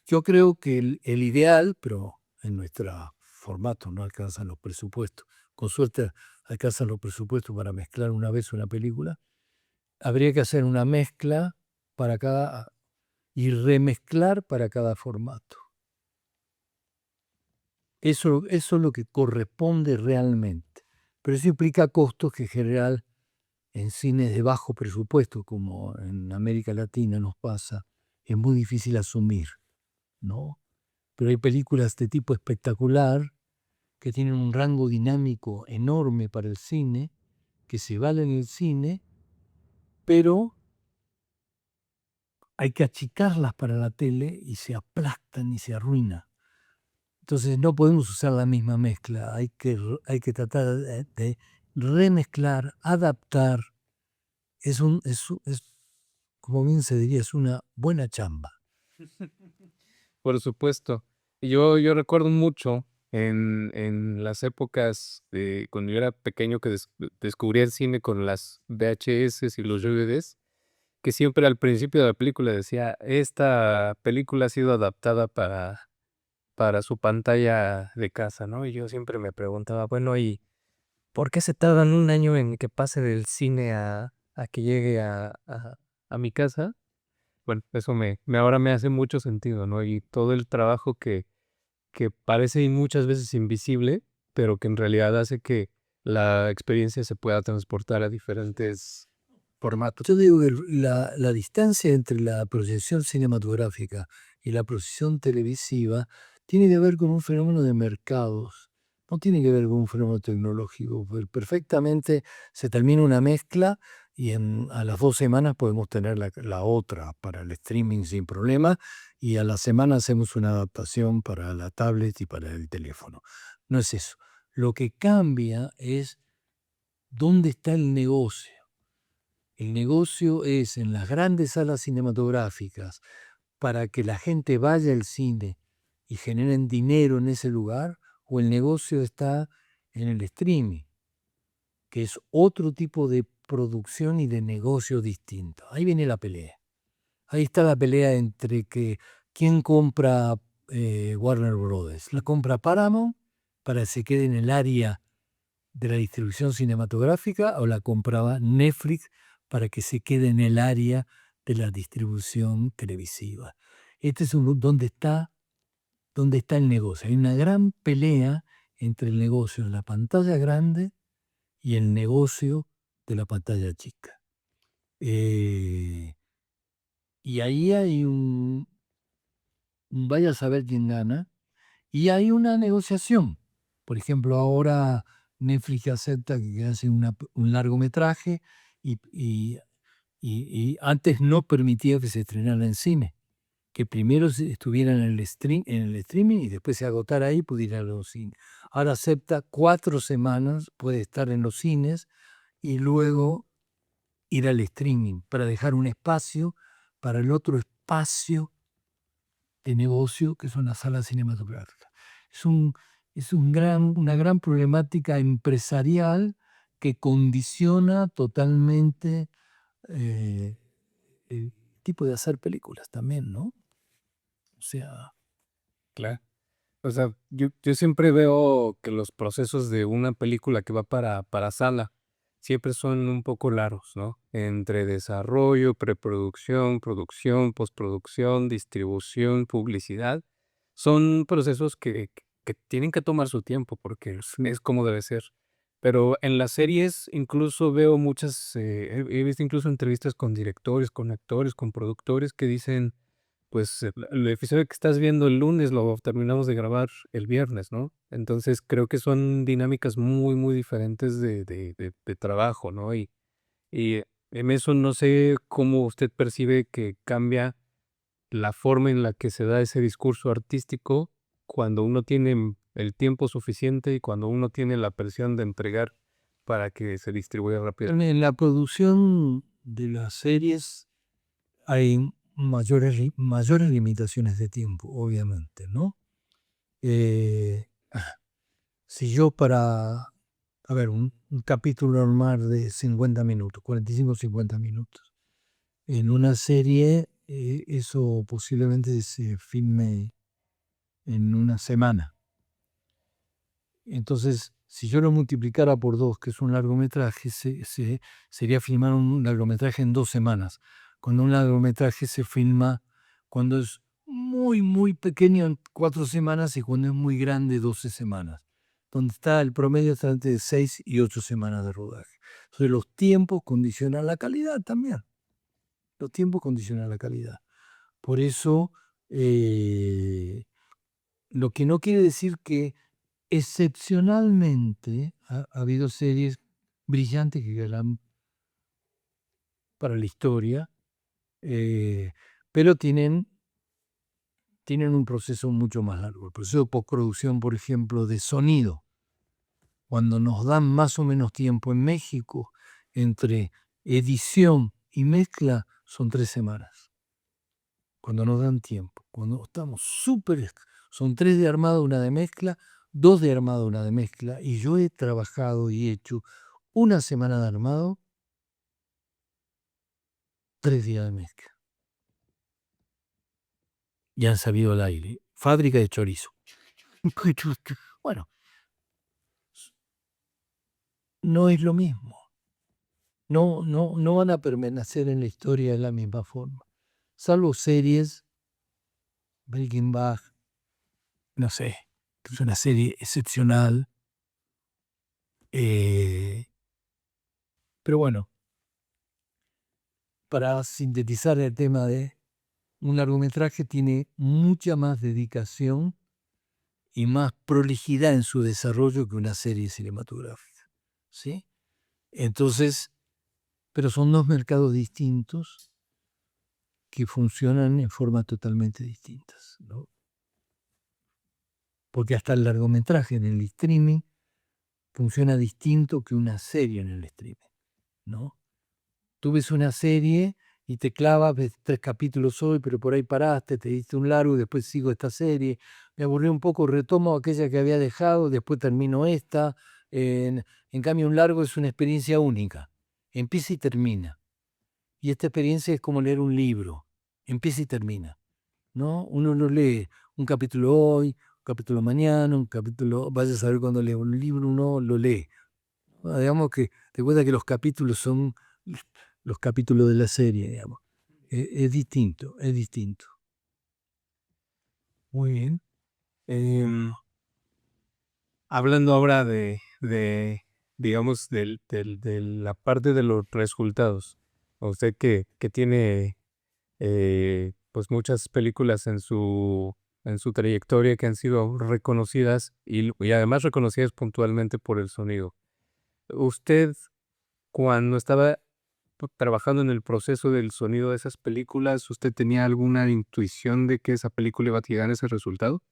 Yo creo que el ideal, pero en nuestro formato no alcanzan los presupuestos, con suerte alcanzan los presupuestos para mezclar una vez una película, habría que hacer una mezcla para cada y remezclar para cada formato. Eso es lo que corresponde realmente. Pero eso implica costos que en general en cines de bajo presupuesto, como en América Latina nos pasa, es muy difícil asumir, ¿no? Pero hay películas de tipo espectacular que tienen un rango dinámico enorme para el cine, que se valen en el cine, pero hay que achicarlas para la tele y se aplastan y se arruinan. Entonces no podemos usar la misma mezcla, hay que tratar de remezclar, adaptar. Es, como bien se diría, es una buena chamba. Por supuesto. Yo recuerdo mucho en las épocas de cuando yo era pequeño que descubrí el cine con las VHS y los DVDs, que siempre al principio de la película decía: "Esta película ha sido adaptada para su pantalla de casa", ¿no? Y yo siempre me preguntaba, bueno, ¿y por qué se tardan un año en que pase del cine a que llegue a mi casa? Bueno, eso ahora me hace mucho sentido, ¿no? Y todo el trabajo que parece muchas veces invisible, pero que en realidad hace que la experiencia se pueda transportar a diferentes formatos. Yo digo que la distancia entre la proyección cinematográfica y la proyección televisiva tiene que ver con un fenómeno de mercados, no tiene que ver con un fenómeno tecnológico. Perfectamente se termina una mezcla y a las 2 semanas podemos tener la otra para el streaming sin problema y a la semana hacemos una adaptación para la tablet y para el teléfono. No es eso. Lo que cambia es dónde está el negocio. El negocio es en las grandes salas cinematográficas para que la gente vaya al cine y generen dinero en ese lugar, o el negocio está en el streaming, que es otro tipo de producción y de negocio distinto. Ahí viene la pelea. Ahí está la pelea entre quién compra Warner Brothers. La compra Paramount para que se quede en el área de la distribución cinematográfica, o la compraba Netflix para que se quede en el área de la distribución televisiva. Este es donde está el negocio. Hay una gran pelea entre el negocio de la pantalla grande y el negocio de la pantalla chica. Y ahí hay vaya a saber quién gana, y hay una negociación. Por ejemplo, ahora Netflix acepta que hace un largometraje y antes no permitía que se estrenara en cine, que primero estuviera en en el streaming y después se agotara ahí y pudiera ir a los cines. Ahora acepta 4 semanas, puede estar en los cines y luego ir al streaming para dejar un espacio para el otro espacio de negocio que son las salas cinematográficas. Una gran problemática empresarial que condiciona totalmente el tipo de hacer películas también, ¿no? O sea, Claro. O sea, yo siempre veo que los procesos de una película que va para sala siempre son un poco largos, ¿no? Entre desarrollo, preproducción, producción, postproducción, distribución, publicidad. Son procesos que tienen que tomar su tiempo porque es como debe ser. Pero en las series incluso veo muchas, he visto incluso entrevistas con directores, con actores, con productores que dicen pues, el episodio que estás viendo el lunes lo terminamos de grabar el viernes, ¿no? Entonces, creo que son dinámicas muy, muy diferentes de trabajo, ¿no? Y en eso no sé cómo usted percibe que cambia, la forma en la que se da ese discurso artístico cuando uno tiene el tiempo suficiente y cuando uno tiene la presión de entregar para que se distribuya rápido. En la producción de las series hay mayores limitaciones de tiempo, obviamente, ¿no? Si yo a ver, un capítulo normal de 50 minutos, 45 o 50 minutos, en una serie eso posiblemente se filme en una semana. Entonces, si yo lo multiplicara por 2, que es un largometraje, sería filmar un largometraje en 2 semanas. Cuando un largometraje se filma cuando es muy, muy pequeño en 4 semanas y cuando es muy grande 12 semanas. Donde está el promedio está entre 6 y 8 semanas de rodaje. Entonces los tiempos condicionan la calidad también. Los tiempos condicionan la calidad. Por eso, lo que no quiere decir que excepcionalmente ha habido series brillantes que quedarán para la historia, pero tienen un proceso mucho más largo. El proceso de postproducción, por ejemplo, de sonido, cuando nos dan más o menos tiempo en México, entre edición y mezcla, son 3 semanas. Cuando nos dan tiempo, cuando estamos súper, son 3 de armado, 1 de mezcla, 2 de armado, 1 de mezcla, y yo he trabajado y hecho 1 semana de armado, 3 días de mezcla. Y han sabido al aire. Fábrica de chorizo. Bueno, no es lo mismo. No van a permanecer en la historia de la misma forma. Salvo series, Breaking Bad, no sé, que es una serie excepcional. Pero bueno, para sintetizar el tema de un largometraje, tiene mucha más dedicación y más prolijidad en su desarrollo que una serie cinematográfica. ¿Sí? Entonces, pero son 2 mercados distintos que funcionan en formas totalmente distintas, ¿no? Porque hasta el largometraje en el streaming funciona distinto que una serie en el streaming, ¿no? Tú ves una serie y te clavas, ves 3 capítulos hoy, pero por ahí paraste, te diste un largo y después sigo esta serie. Me aburrí un poco, retomo aquella que había dejado, después termino esta. En cambio, un largo es una experiencia única. Empieza y termina. Y esta experiencia es como leer un libro. Empieza y termina, ¿no? Uno no lee un capítulo hoy, un capítulo mañana, un capítulo, vaya a saber cuando lee un libro, uno lo lee. Digamos que te cuenta que los capítulos son los capítulos de la serie, digamos. Es distinto, es distinto. Muy bien. Hablando ahora digamos, de la parte de los resultados. Usted que tiene pues muchas películas en su trayectoria que han sido reconocidas y además reconocidas puntualmente por el sonido. Usted, cuando estaba trabajando en el proceso del sonido de esas películas, ¿usted tenía alguna intuición de que esa película iba a llegar a ese resultado?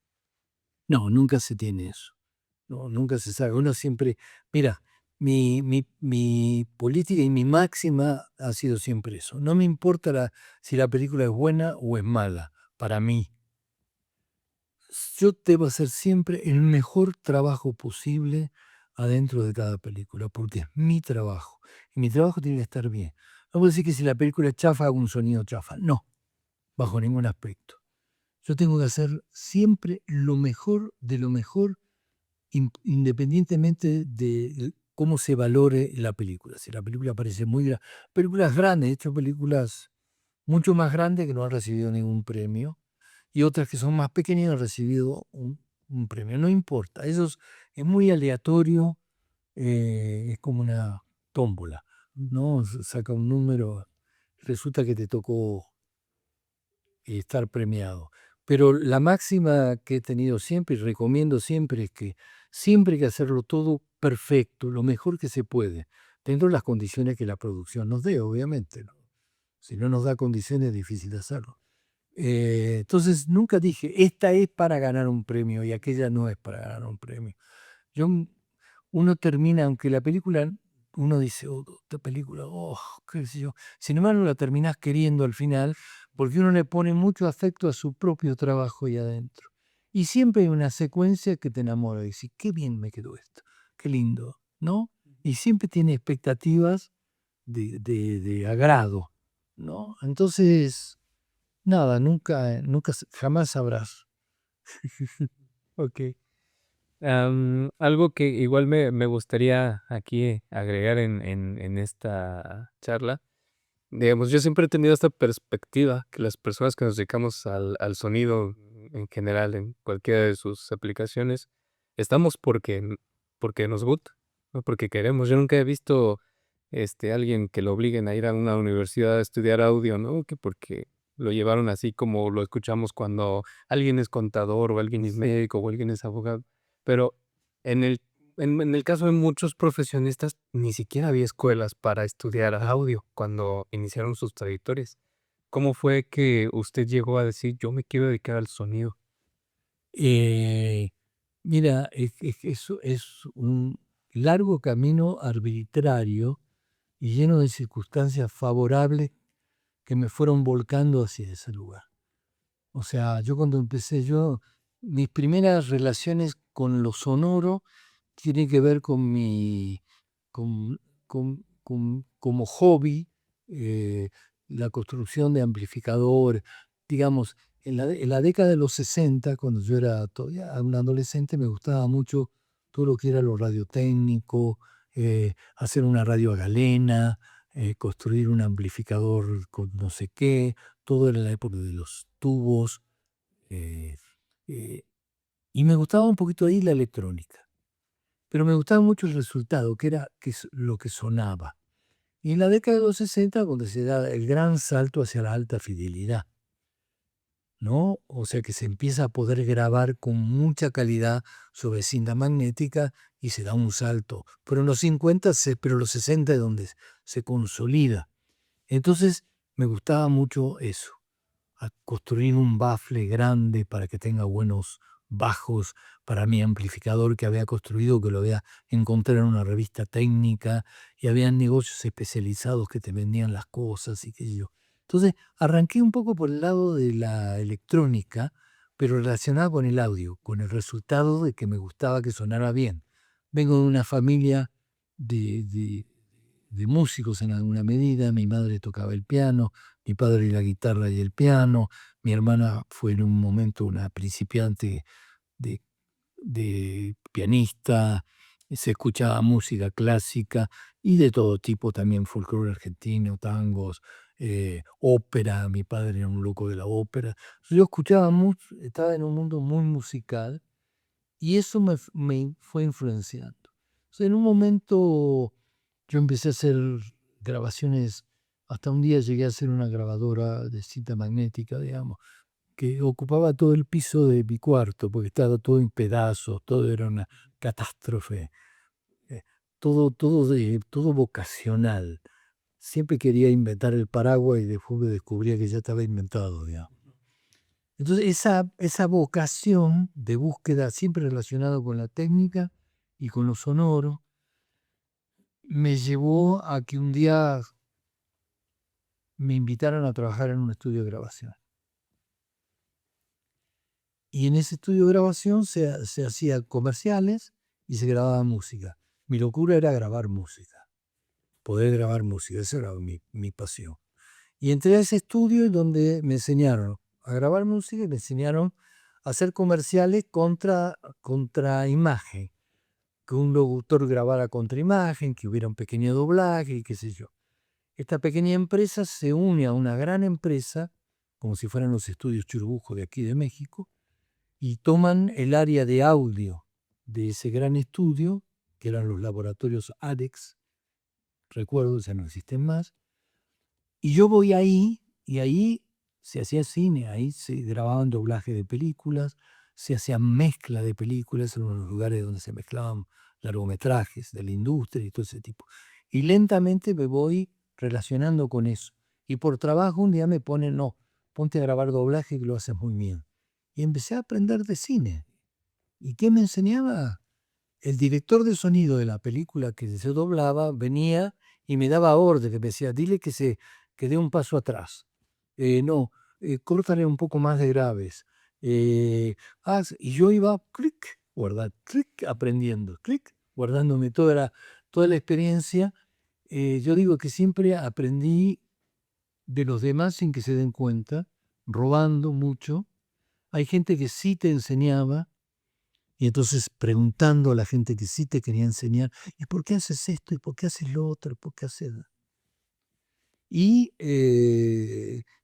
No, nunca se tiene eso. No, nunca se sabe. Uno siempre, mira, mi política y mi máxima ha sido siempre eso. No me importa si la película es buena o es mala, para mí. Yo debo hacer siempre el mejor trabajo posible adentro de cada película, porque es mi trabajo. Y mi trabajo tiene que estar bien. No puedo decir que si la película es chafa, hago un sonido chafa. No, bajo ningún aspecto. Yo tengo que hacer siempre lo mejor de lo mejor, independientemente de cómo se valore la película. Si la película parece muy grande, películas grandes, he hecho películas mucho más grandes que no han recibido ningún premio, y otras que son más pequeñas y han recibido un premio. No importa, eso es muy aleatorio, es como una tómbola, ¿no? Saca un número, resulta que te tocó estar premiado. Pero la máxima que he tenido siempre y recomiendo siempre es que siempre hay que hacerlo todo perfecto, lo mejor que se puede, dentro de las condiciones que la producción nos dé, obviamente, ¿no? Si no nos da condiciones es difícil hacerlo. Entonces nunca dije, esta es para ganar un premio y aquella no es para ganar un premio. Yo, uno termina, aunque la película, uno dice, oh, esta película, oh, qué sé yo. Sin embargo, la terminás queriendo al final porque uno le pone mucho afecto a su propio trabajo ahí adentro. Y siempre hay una secuencia que te enamora y dices, qué bien me quedó esto, qué lindo, ¿no? Y siempre tiene expectativas de agrado, ¿no? Entonces, nada, jamás sabrás. Ok. Algo que igual me gustaría aquí agregar en esta charla, digamos, yo siempre he tenido esta perspectiva que las personas que nos dedicamos al sonido en general, en cualquiera de sus aplicaciones, estamos porque nos gusta, ¿no? Porque queremos. Yo nunca he visto alguien que lo obliguen a ir a una universidad a estudiar audio, ¿no? Que porque lo llevaron así como lo escuchamos cuando alguien es contador o alguien es médico o alguien es abogado. Pero en el, en el caso de muchos profesionistas, ni siquiera había escuelas para estudiar audio cuando iniciaron sus trayectorias. ¿Cómo fue que usted llegó a decir, yo me quiero dedicar al sonido? Eh, Mira, eso es un largo camino arbitrario y lleno de circunstancias favorables que me fueron volcando hacia ese lugar. O sea, yo cuando empecé, mis primeras relaciones con lo sonoro tienen que ver con como hobby, eh, la construcción de amplificadores. Digamos, en la década de los 60, cuando yo era todavía un adolescente, me gustaba mucho todo lo que era lo radiotécnico, hacer una radio a galena, construir un amplificador con no sé qué, todo era la época de los tubos, eh, eh, y me gustaba un poquito ahí la electrónica, pero me gustaba mucho el resultado, que es lo que sonaba. Y en la década de los 60, donde se da el gran salto hacia la alta fidelidad, ¿no? O sea que se empieza a poder grabar con mucha calidad sobre cinta magnética y se da un salto. Pero en los 50, pero en los 60 es donde se consolida. Entonces me gustaba mucho eso, a construir un bafle grande para que tenga buenos bajos para mi amplificador que había construido, que lo había encontrado en una revista técnica, y había negocios especializados que te vendían las cosas y qué sé yo. Entonces arranqué un poco por el lado de la electrónica, pero relacionado con el audio, con el resultado de que me gustaba que sonara bien. Vengo de una familia de, de de músicos en alguna medida. Mi madre tocaba el piano, mi padre la guitarra y el piano, mi hermana fue en un momento una principiante de, de pianista, se escuchaba música clásica y de todo tipo, también folclore argentino, tangos, ópera. Mi padre era un loco de la ópera. Yo escuchaba mucho, estaba en un mundo muy musical y eso me fue influenciando. O sea, en un momento yo empecé a hacer grabaciones, hasta un día llegué a hacer una grabadora de cinta magnética, digamos, que ocupaba todo el piso de mi cuarto, porque estaba todo en pedazos, todo era una catástrofe, eh, todo vocacional. Siempre quería inventar el paraguas y después me descubría que ya estaba inventado, digamos. Entonces, esa vocación de búsqueda, siempre relacionado con la técnica y con lo sonoro, me llevó a que un día me invitaron a trabajar en un estudio de grabación. Y en ese estudio de grabación se hacía comerciales y se grababa música. Mi locura era grabar música, poder grabar música, esa era mi pasión. Y entré a ese estudio donde me enseñaron a grabar música y me enseñaron a hacer comerciales contra imagen, que un locutor grabara contra imagen, que hubiera un pequeño doblaje y qué sé yo. Esta pequeña empresa se une a una gran empresa, como si fueran los estudios Churubusco de aquí de México, y toman el área de audio de ese gran estudio, que eran los laboratorios ADEX, recuerdo, ya no existen más, y yo voy ahí, y ahí se hacía cine, ahí se grababan doblaje de películas, se hacía mezcla de películas, en unos lugares donde se mezclaban largometrajes de la industria y todo ese tipo. Y lentamente me voy relacionando con eso. Y por trabajo un día me ponen, no, ponte a grabar doblaje que lo haces muy bien. Y empecé a aprender de cine. ¿Y qué me enseñaba? El director de sonido de la película que se doblaba venía y me daba órdenes, me decía, dile que dé un paso atrás. No, córtale un poco más de graves. Y yo iba, clic, guardar, clic, aprendiendo, clic, guardándome toda la experiencia. Yo digo que siempre aprendí de los demás sin que se den cuenta, robando mucho. Hay gente que sí te enseñaba, y entonces preguntando a la gente que sí te quería enseñar, ¿y por qué haces esto? ¿Y por qué haces lo otro? ¿Y por qué haces? Y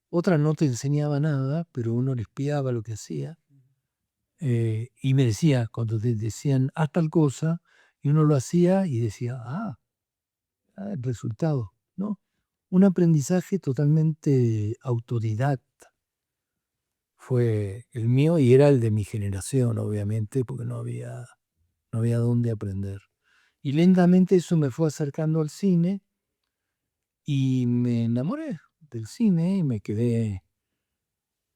otra no te enseñaba nada, pero uno le espiaba lo que hacía. Y me decía, cuando te decían, haz tal cosa, y uno lo hacía y decía, el resultado, ¿no? Un aprendizaje totalmente autodidacta fue el mío y era el de mi generación, obviamente, porque no había dónde aprender. Y lentamente eso me fue acercando al cine y me enamoré del cine y me quedé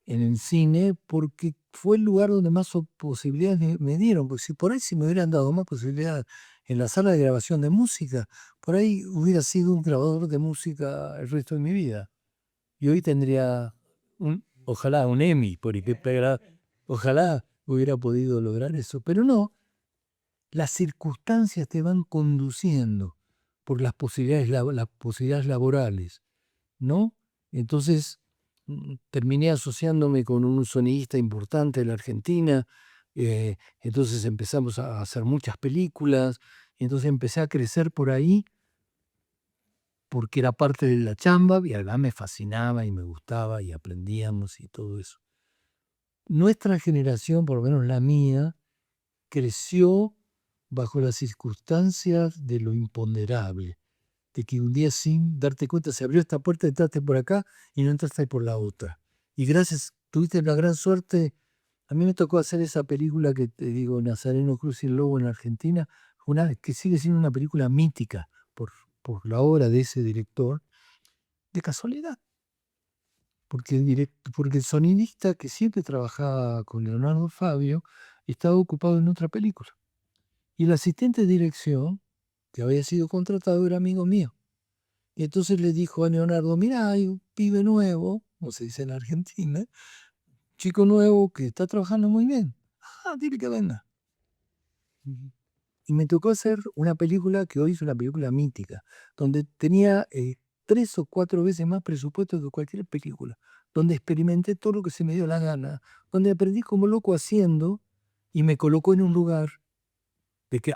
en el cine porque fue el lugar donde más posibilidades me dieron. Porque si me hubieran dado más posibilidades en la sala de grabación de música, por ahí hubiera sido un grabador de música el resto de mi vida. Y hoy tendría, ojalá, un Emmy, por ejemplo, ojalá hubiera podido lograr eso. Pero no, las circunstancias te van conduciendo por las posibilidades laborales, ¿no? Entonces terminé asociándome con un sonidista importante de la Argentina, entonces empezamos a hacer muchas películas, entonces empecé a crecer por ahí porque era parte de la chamba y además me fascinaba y me gustaba y aprendíamos y todo eso. Nuestra generación, por lo menos la mía, creció bajo las circunstancias de lo imponderable, de que un día sin darte cuenta se abrió esta puerta, entraste por acá y no entraste por la otra. Y gracias, tuviste la gran suerte. A mí me tocó hacer esa película que te digo, Nazareno Cruz y el Lobo en Argentina, que sigue siendo una película mítica por la obra de ese director, de casualidad. Porque el sonidista que siempre trabajaba con Leonardo Fabio estaba ocupado en otra película. Y el asistente de dirección, que había sido contratado, era amigo mío. Y entonces le dijo a Leonardo, mira, hay un pibe nuevo, como se dice en Argentina, chico nuevo que está trabajando muy bien. Dile que venga. Y me tocó hacer una película que hoy es una película mítica, donde tenía 3 o 4 veces más presupuesto que cualquier película, donde experimenté todo lo que se me dio la gana, donde aprendí como loco haciendo y me colocó en un lugar de que,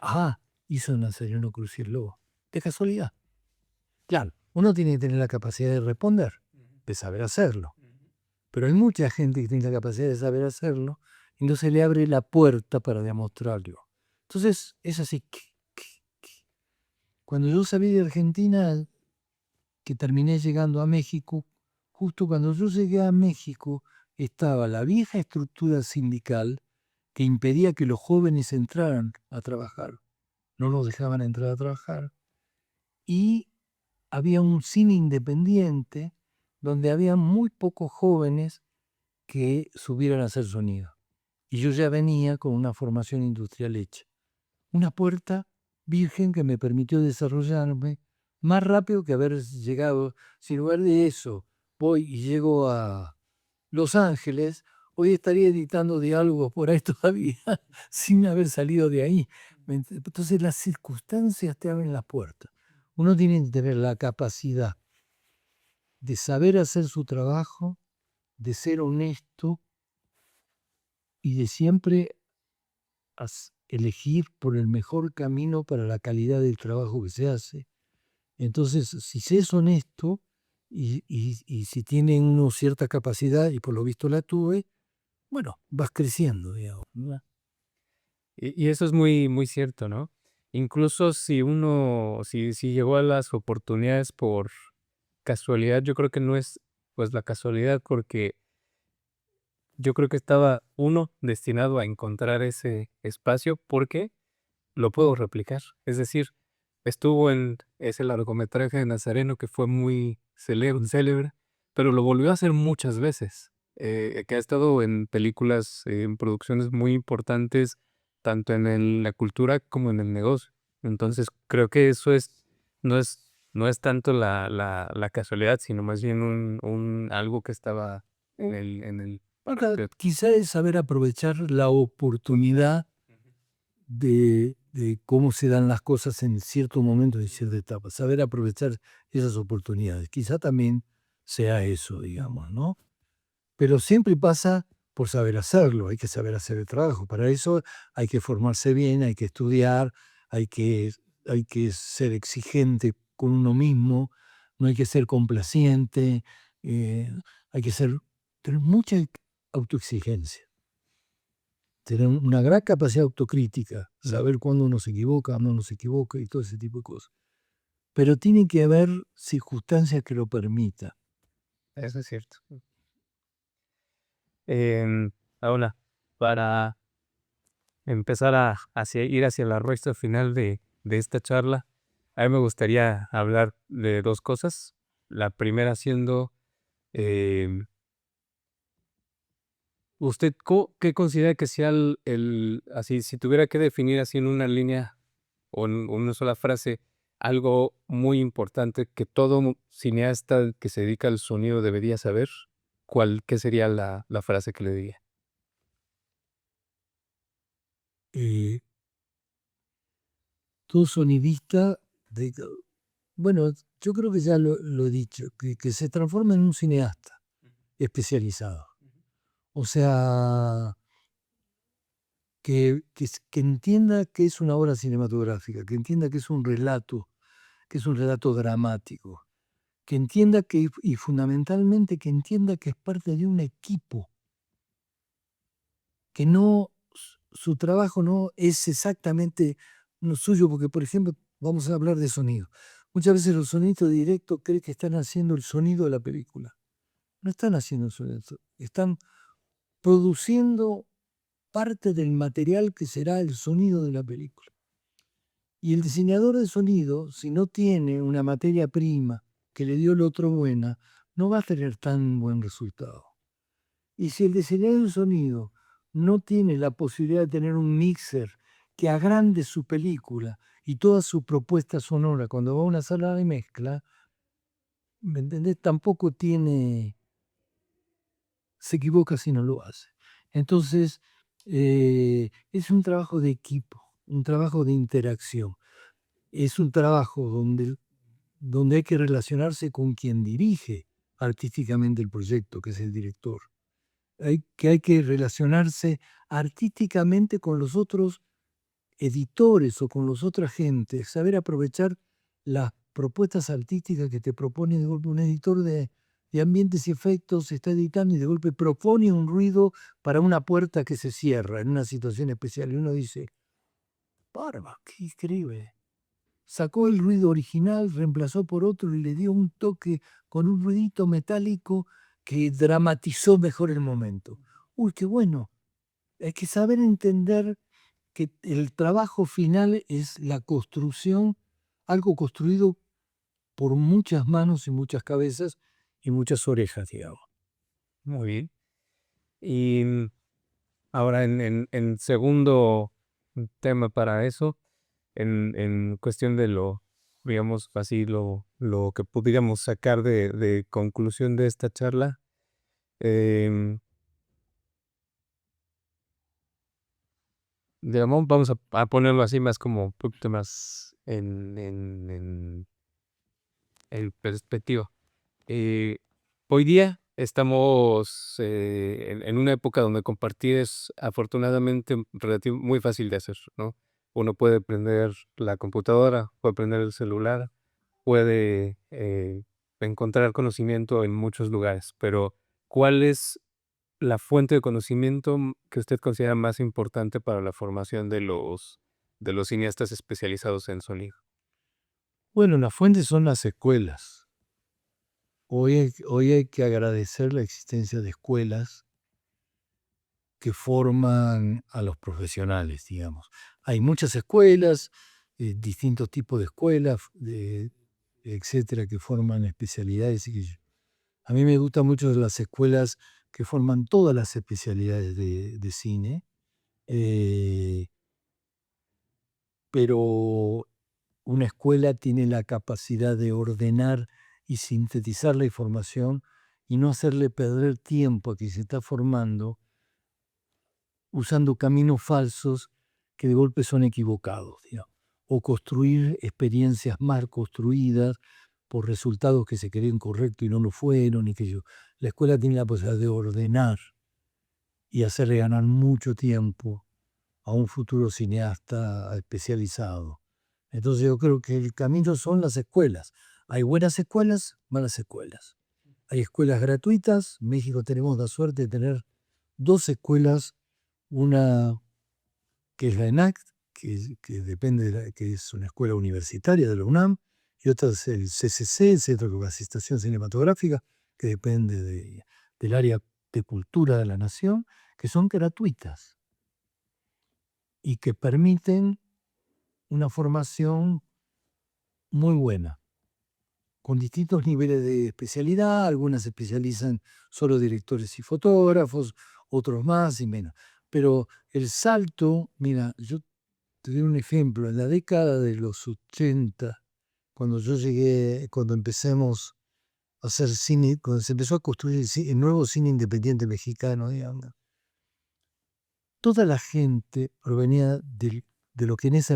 hizo Nazareno Cruz y el Lobo, de casualidad. Claro, uno tiene que tener la capacidad de responder, de saber hacerlo. Pero hay mucha gente que tiene la capacidad de saber hacerlo, y entonces le abre la puerta para demostrarlo. Entonces es así. Cuando yo salí de Argentina, que terminé llegando a México, justo cuando yo llegué a México estaba la vieja estructura sindical que impedía que los jóvenes entraran a trabajar. No los dejaban entrar a trabajar. Y había un cine independiente donde había muy pocos jóvenes que subieran a hacer sonido. Y yo ya venía con una formación industrial hecha. Una puerta virgen que me permitió desarrollarme más rápido que haber llegado. Si en lugar de eso voy y llego a Los Ángeles, hoy estaría editando diálogos por ahí todavía, sin haber salido de ahí. Entonces las circunstancias te abren las puertas. Uno tiene que tener la capacidad de saber hacer su trabajo, de ser honesto y de siempre elegir por el mejor camino para la calidad del trabajo que se hace. Entonces, si se es honesto y si tiene uno cierta capacidad, y por lo visto la tuve, bueno, vas creciendo, digamos, ¿no? Y eso es muy, muy cierto, ¿no? Incluso si llegó a las oportunidades por casualidad, yo creo que no es pues la casualidad, porque yo creo que estaba uno destinado a encontrar ese espacio porque lo puedo replicar. Es decir, estuvo en ese largometraje de Nazareno que fue muy célebre, pero lo volvió a hacer muchas veces, que ha estado en películas, en producciones muy importantes, tanto la cultura como en el negocio. Entonces, creo que eso no es tanto la casualidad, sino más bien algo que estaba en el Ahora, script. quizá es saber aprovechar la oportunidad de cómo se dan las cosas en cierto momento, en cierta etapa, saber aprovechar esas oportunidades. Quizá también sea eso, digamos, ¿no? Pero siempre pasa por saber hacerlo, hay que saber hacer el trabajo. Para eso hay que formarse bien, hay que estudiar, hay que, hay que ser exigente con uno mismo, no hay que ser complaciente, eh, hay que tener mucha autoexigencia, tener una gran capacidad autocrítica, saber cuándo uno se equivoca, cuándo no se equivoca y todo ese tipo de cosas. Pero tiene que haber circunstancias que lo permitan. Eso es cierto. Ahora, para empezar ir hacia la recta final de esta charla, a mí me gustaría hablar de dos cosas. La primera siendo, em, ¿usted qué considera que sea así, si tuviera que definir así en una línea o en una sola frase, algo muy importante que todo cineasta que se dedica al sonido debería saber? ¿Qué sería la frase que le diría? Eh, Todo sonidista, de, bueno, yo creo que ya lo he dicho, que se transforma en un cineasta especializado. O sea, que entienda que es una obra cinematográfica, que entienda que es un relato dramático, que entienda que, y fundamentalmente que entienda que es parte de un equipo, que no, su trabajo no es exactamente lo suyo, porque por ejemplo, vamos a hablar de sonido. Muchas veces los sonistas directos creen que están haciendo el sonido de la película. No están haciendo el sonido, están produciendo parte del material que será el sonido de la película. Y el diseñador de sonido, si no tiene una materia prima que le dio el otro buena, no va a tener tan buen resultado. Y si el diseñador de sonido no tiene la posibilidad de tener un mixer que agrande su película y toda su propuesta sonora cuando va a una sala de mezcla, ¿me entendés? Tampoco tiene, se equivoca si no lo hace. Entonces, es un trabajo de equipo, un trabajo de interacción. Es un trabajo donde hay que relacionarse con quien dirige artísticamente el proyecto, que es el director. Hay que relacionarse artísticamente con los otros editores o con los otros agentes, saber aprovechar las propuestas artísticas que te propone de golpe un editor de ambientes y efectos, está editando y de golpe propone un ruido para una puerta que se cierra en una situación especial. Y uno dice, barba, qué increíble. Sacó el ruido original, reemplazó por otro y le dio un toque con un ruidito metálico que dramatizó mejor el momento. Uy, qué bueno. Hay que saber entender que el trabajo final es la construcción, algo construido por muchas manos y muchas cabezas y muchas orejas, digamos. Muy bien. Y ahora en segundo tema para eso, en cuestión de digamos así, lo que pudiéramos sacar de conclusión de esta charla, em, digamos, vamos a ponerlo así más como un poquito más en perspectiva. Hoy día estamos en una época donde compartir es afortunadamente muy fácil de hacer, ¿no? Uno puede prender la computadora, puede prender el celular, puede encontrar conocimiento en muchos lugares, pero ¿cuál es la fuente de conocimiento que usted considera más importante para la formación de los cineastas especializados en sonido? Bueno, las fuentes son las escuelas. Hoy hay que agradecer la existencia de escuelas que forman a los profesionales, digamos. Hay muchas escuelas, distintos tipos de escuelas, etcétera, que forman especialidades. A mí me gustan mucho las escuelas que forman todas las especialidades de cine, pero una escuela tiene la capacidad de ordenar y sintetizar la información y no hacerle perder tiempo a quien se está formando usando caminos falsos que de golpe son equivocados, digamos, o construir experiencias mal construidas por resultados que se creían correctos y no lo fueron, y que yo. La escuela tiene la posibilidad de ordenar y hacerle ganar mucho tiempo a un futuro cineasta especializado. Entonces yo creo que el camino son las escuelas. Hay buenas escuelas, malas escuelas. Hay escuelas gratuitas. En México tenemos la suerte de tener dos escuelas, una que es la ENAC, que depende que es una escuela universitaria de la UNAM, y otra es el CCC, el Centro de Capacitación Cinematográfica, que depende del área de cultura de la nación, que son gratuitas y que permiten una formación muy buena, con distintos niveles de especialidad. Algunas se especializan solo directores y fotógrafos, otros más y menos. Pero el salto, mira, yo te doy un ejemplo, en la década de los 80, cuando yo llegué, cuando empecemos a hacer cine, cuando se empezó a construir el nuevo cine independiente mexicano, digamos, toda la gente provenía de lo que en esa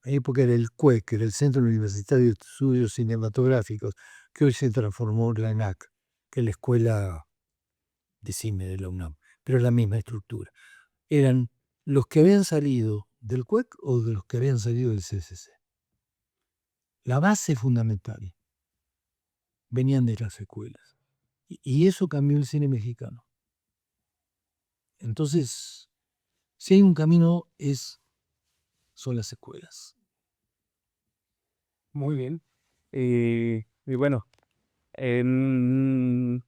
época era el CUEC, que era el Centro Universitario de Estudios Cinematográficos, que hoy se transformó en la ENAC, que es la Escuela de Cine de la UNAM, pero es la misma estructura. Eran los que habían salido del CUEC o de los que habían salido del CCC. La base fundamental venían de las escuelas. Y eso cambió el cine mexicano. Entonces, si hay un camino, son las escuelas. Muy bien. Y bueno, en,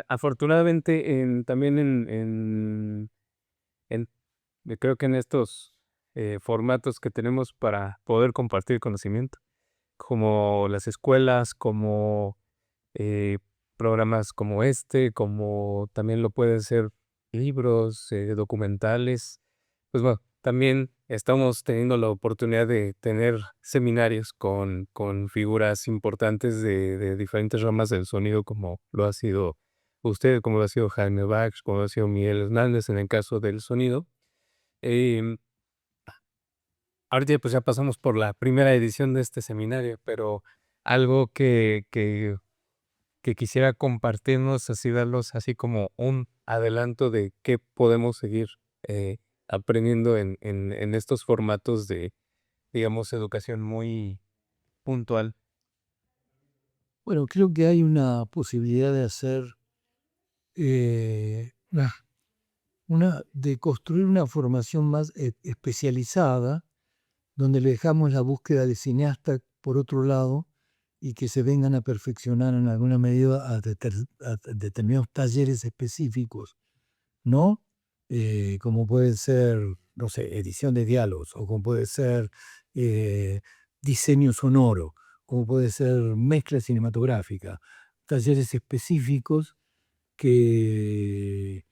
afortunadamente también en- creo que en estos formatos que tenemos para poder compartir conocimiento, como las escuelas, como eh, programas como este, como también lo pueden ser libros, documentales. Pues bueno, también estamos teniendo la oportunidad de tener seminarios con figuras importantes de diferentes ramas del sonido, como lo ha sido usted, como lo ha sido Jaime Bach, como lo ha sido Miguel Hernández en el caso del sonido. Em, Ahorita pues ya pasamos por la primera edición de este seminario, pero algo que quisiera compartirnos, así darlos así como un adelanto de qué podemos seguir eh, aprendiendo en estos formatos de, digamos, educación muy puntual. Bueno, creo que hay una posibilidad de hacer, de construir una formación más especializada, donde le dejamos la búsqueda de cineasta por otro lado y que se vengan a perfeccionar en alguna medida a determinados talleres específicos, ¿no? Como puede ser, no sé, edición de diálogos, o como puede ser eh, diseño sonoro, como puede ser mezcla cinematográfica, talleres específicos que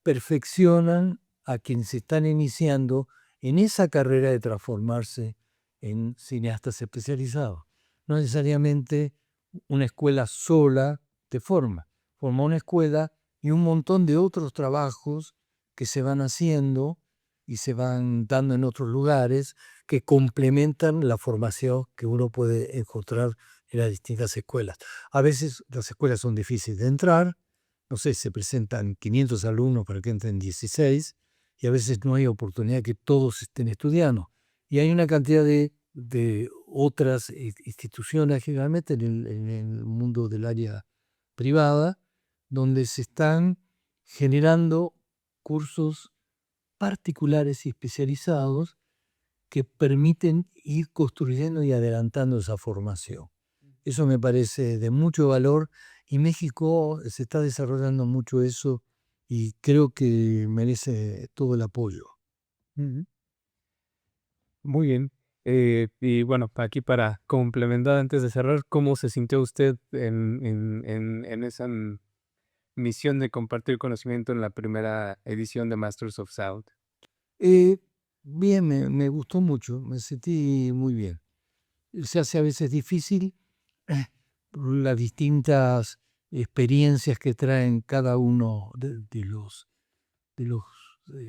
perfeccionan a quienes están iniciando en esa carrera de transformarse en cineastas especializados. No necesariamente una escuela sola te forma una escuela y un montón de otros trabajos que se van haciendo y se van dando en otros lugares que complementan la formación que uno puede encontrar en las distintas escuelas. A veces las escuelas son difíciles de entrar, no sé, se presentan 500 alumnos para que entren 16 y a veces no hay oportunidad que todos estén estudiando. Y hay una cantidad de otras instituciones, generalmente en el mundo del área privada, donde se están generando cursos particulares y especializados que permiten ir construyendo y adelantando esa formación. Eso me parece de mucho valor y México se está desarrollando mucho eso y creo que merece todo el apoyo. Ujú. Muy bien. Y bueno, aquí para complementar antes de cerrar, ¿cómo se sintió usted en esa misión de compartir conocimiento en la primera edición de Masters of Sound? Eh, Bien, me gustó mucho, me sentí muy bien. Se hace a veces difícil por las distintas experiencias que traen cada uno de los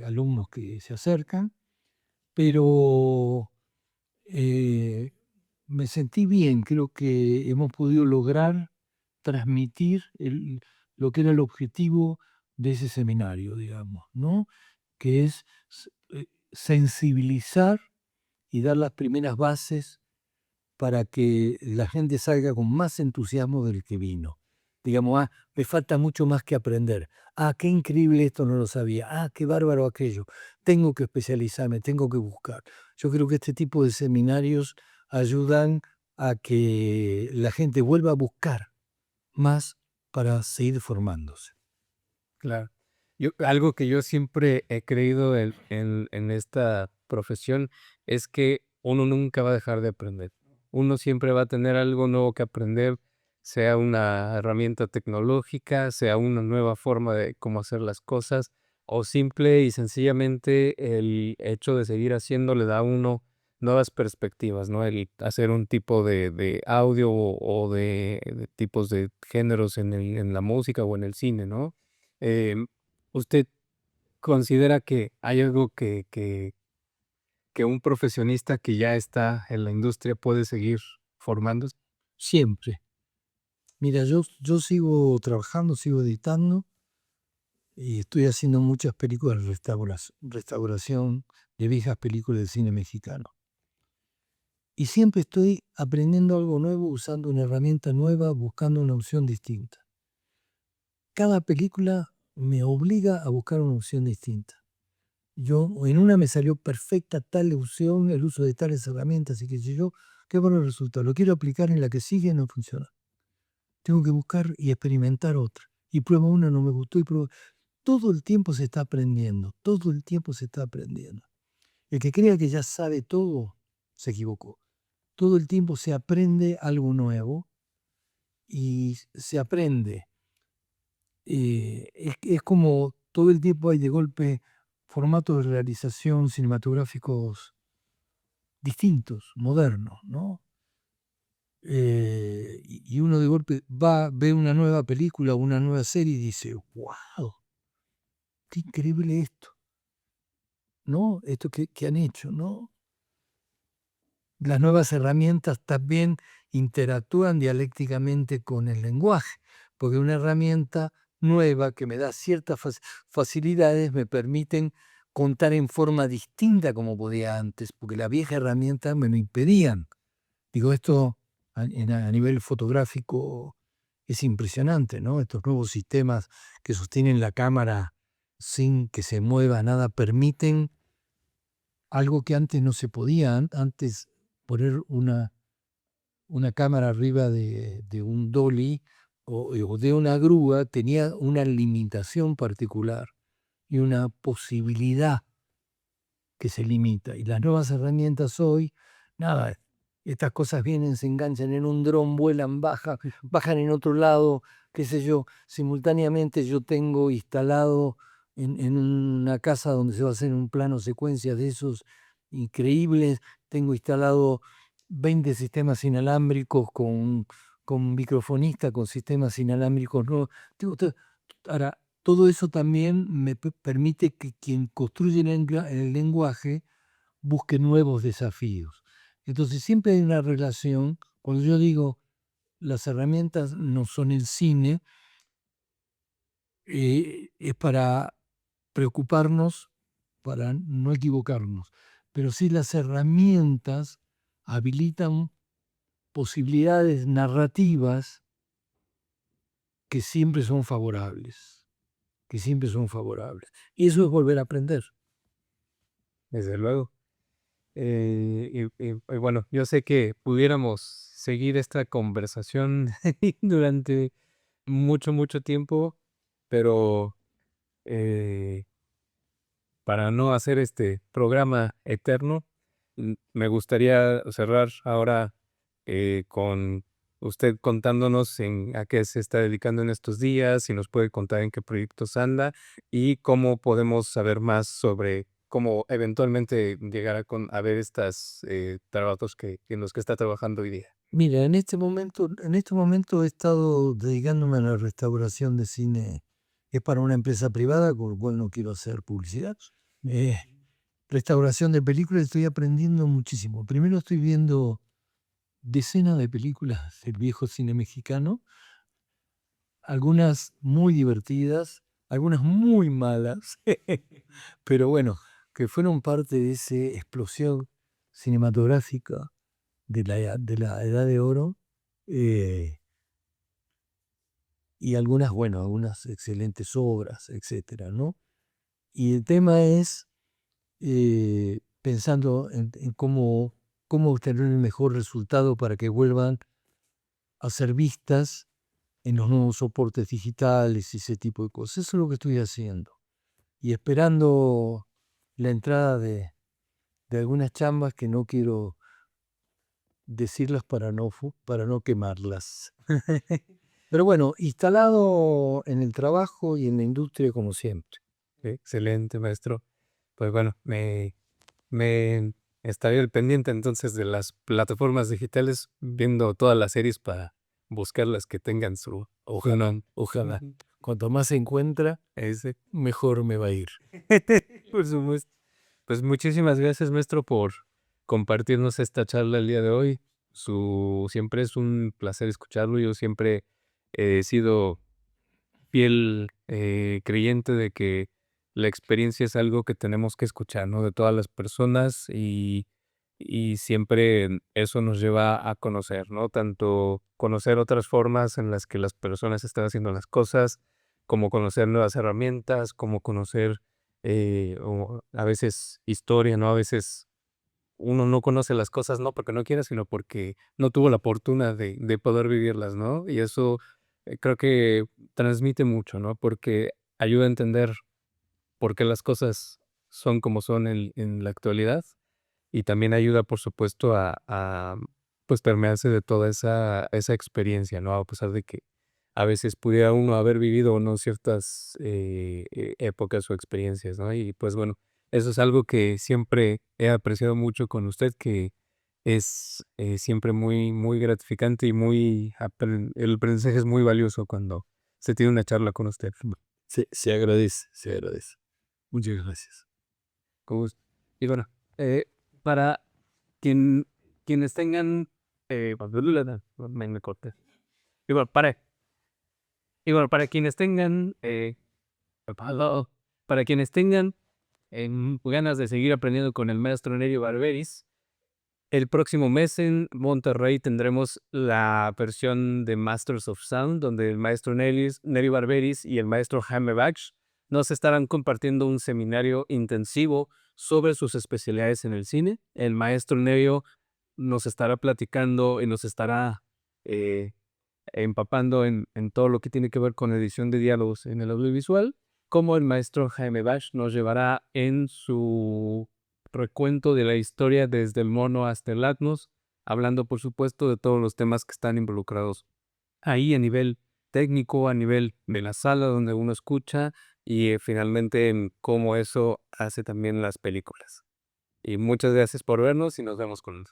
alumnos que se acercan, pero eh, me sentí bien, creo que hemos podido lograr transmitir lo que era el objetivo de ese seminario, digamos, ¿no? Que es sensibilizar y dar las primeras bases para que la gente salga con más entusiasmo del que vino. Digamos, me falta mucho más que aprender. Qué increíble esto, no lo sabía. Qué bárbaro aquello. Tengo que especializarme, tengo que buscar. Yo creo que este tipo de seminarios ayudan a que la gente vuelva a buscar más para seguir formándose. Claro. Algo que yo siempre he creído en esta profesión es que uno nunca va a dejar de aprender. Uno siempre va a tener algo nuevo que aprender, sea una herramienta tecnológica, sea una nueva forma de cómo hacer las cosas, o simple y sencillamente el hecho de seguir haciendo le da a uno nuevas perspectivas, ¿no? El hacer un tipo de audio o de tipos de géneros en la música o en el cine, ¿no? Em, ¿Usted considera que hay algo que un profesionista que ya está en la industria puede seguir formándose? Siempre. Mira, yo sigo trabajando, sigo editando y estoy haciendo muchas películas de restauración de viejas películas de cine mexicano. Y siempre estoy aprendiendo algo nuevo, usando una herramienta nueva, buscando una opción distinta. Cada película me obliga a buscar una opción distinta. Yo, en una me salió perfecta tal opción, el uso de tales herramientas y qué sé yo, qué bueno resulta. Lo quiero aplicar en la que sigue, no funciona. Tengo que buscar y experimentar otra. Y pruebo una, no me gustó y pruebo. Todo el tiempo se está aprendiendo, todo el tiempo se está aprendiendo. El que crea que ya sabe todo, se equivocó. Todo el tiempo se aprende algo nuevo y se aprende. Es como todo el tiempo hay de golpe formatos de realización cinematográficos distintos, modernos, ¿no? Y uno de golpe ve una nueva película, una nueva serie y dice, wow, qué increíble esto, ¿no? Esto que han hecho, ¿no? Las nuevas herramientas también interactúan dialécticamente con el lenguaje, porque una herramienta nueva que me da ciertas facilidades me permiten contar en forma distinta como podía antes, porque la vieja herramienta me lo impedían. Digo, esto a nivel fotográfico es impresionante, ¿no? Estos nuevos sistemas que sostienen la cámara sin que se mueva nada permiten algo que antes no se podía. Antes poner una cámara arriba de un dolly o de una grúa tenía una limitación particular y una posibilidad que se limita. Y las nuevas herramientas hoy, nada, estas cosas vienen, se enganchan en un dron, vuelan, bajan en otro lado, qué sé yo. Simultáneamente yo tengo instalado en una casa donde se va a hacer un plano secuencia de esos increíbles, tengo instalado 20 sistemas inalámbricos con microfonista, con sistemas inalámbricos nuevos. Ahora, todo eso también me permite que quien construye el lenguaje busque nuevos desafíos. Entonces siempre hay una relación, cuando yo digo las herramientas no son el cine, es para preocuparnos, para no equivocarnos, pero sí las herramientas habilitan posibilidades narrativas que siempre son favorables, que siempre son favorables. Y eso es volver a aprender. Desde luego. Y bueno, yo sé que pudiéramos seguir esta conversación durante mucho, mucho tiempo, pero para no hacer este programa eterno, Me gustaría cerrar ahora con usted contándonos a qué se está dedicando en estos días, si nos puede contar en qué proyectos anda y cómo podemos saber más sobre cómo eventualmente llegar a ver estos trabajos en los que está trabajando hoy día. Mira, en este momento he estado dedicándome a la restauración de cine. Es para una empresa privada, con lo cual no quiero hacer publicidad. Eh, Restauración de películas, estoy aprendiendo muchísimo. Primero estoy viendo decenas de películas del viejo cine mexicano, algunas muy divertidas, algunas muy malas, pero bueno, que fueron parte de esa explosión cinematográfica de la Edad de Oro, eh, y algunas, bueno, algunas excelentes obras, etcétera, ¿no? Y el tema es pensando en cómo obtener el mejor resultado para que vuelvan a ser vistas en los nuevos soportes digitales y ese tipo de cosas. Eso es lo que estoy haciendo. Y esperando la entrada de algunas chambas que no quiero decirlas para no quemarlas. Pero bueno, instalado en el trabajo y en la industria como siempre. Excelente, maestro. Pues bueno, me estaré al pendiente entonces de las plataformas digitales, viendo todas las series para buscar las que tengan su Ojalá, ojalá. Ujú. Cuanto más se encuentra, Ese, mejor me va a ir. por supuesto. Pues muchísimas gracias, maestro, por compartirnos esta charla el día de hoy. Siempre es un placer escucharlo. Yo siempre he sido fiel creyente de que la experiencia es algo que tenemos que escuchar, ¿no? De todas las personas y siempre eso nos lleva a conocer, ¿no? Tanto conocer otras formas en las que las personas están haciendo las cosas, como conocer nuevas herramientas, como conocer o a veces historia, ¿no? A veces uno no conoce las cosas, no porque no quiera, sino porque no tuvo la fortuna de poder vivirlas, ¿no? Y eso creo que transmite mucho, ¿no? Porque ayuda a entender por qué las cosas son como son en la actualidad y también ayuda, por supuesto, pues, permearse de toda esa experiencia, ¿no? A pesar de que a veces pudiera uno haber vivido o no ciertas, épocas o experiencias, ¿no? Y, pues, bueno, eso es algo que siempre he apreciado mucho con usted, que es, siempre muy muy gratificante y el aprendizaje es muy valioso cuando se tiene una charla con usted. Se agradece, se agradece. Muchas gracias. Con gusto. Y bueno, para quien quienes tengan, me corté. Y bueno, para quienes tengan, aló, para quienes tengan, ganas de seguir aprendiendo con el maestro Nerio Barberis, el próximo mes en Monterrey tendremos la versión de Masters of Sound, donde el maestro Nerio Barberis y el maestro Jaime Bach nos estarán compartiendo un seminario intensivo sobre sus especialidades en el cine. El maestro Nerio nos estará platicando y nos estará eh, empapando en todo lo que tiene que ver con edición de diálogos en el audiovisual, como el maestro Jaime Bach nos llevará en su recuento de la historia desde el mono hasta el Atmos, hablando por supuesto de todos los temas que están involucrados ahí a nivel técnico, a nivel de la sala donde uno escucha y finalmente en cómo eso hace también las películas. Y muchas gracias por vernos y nos vemos con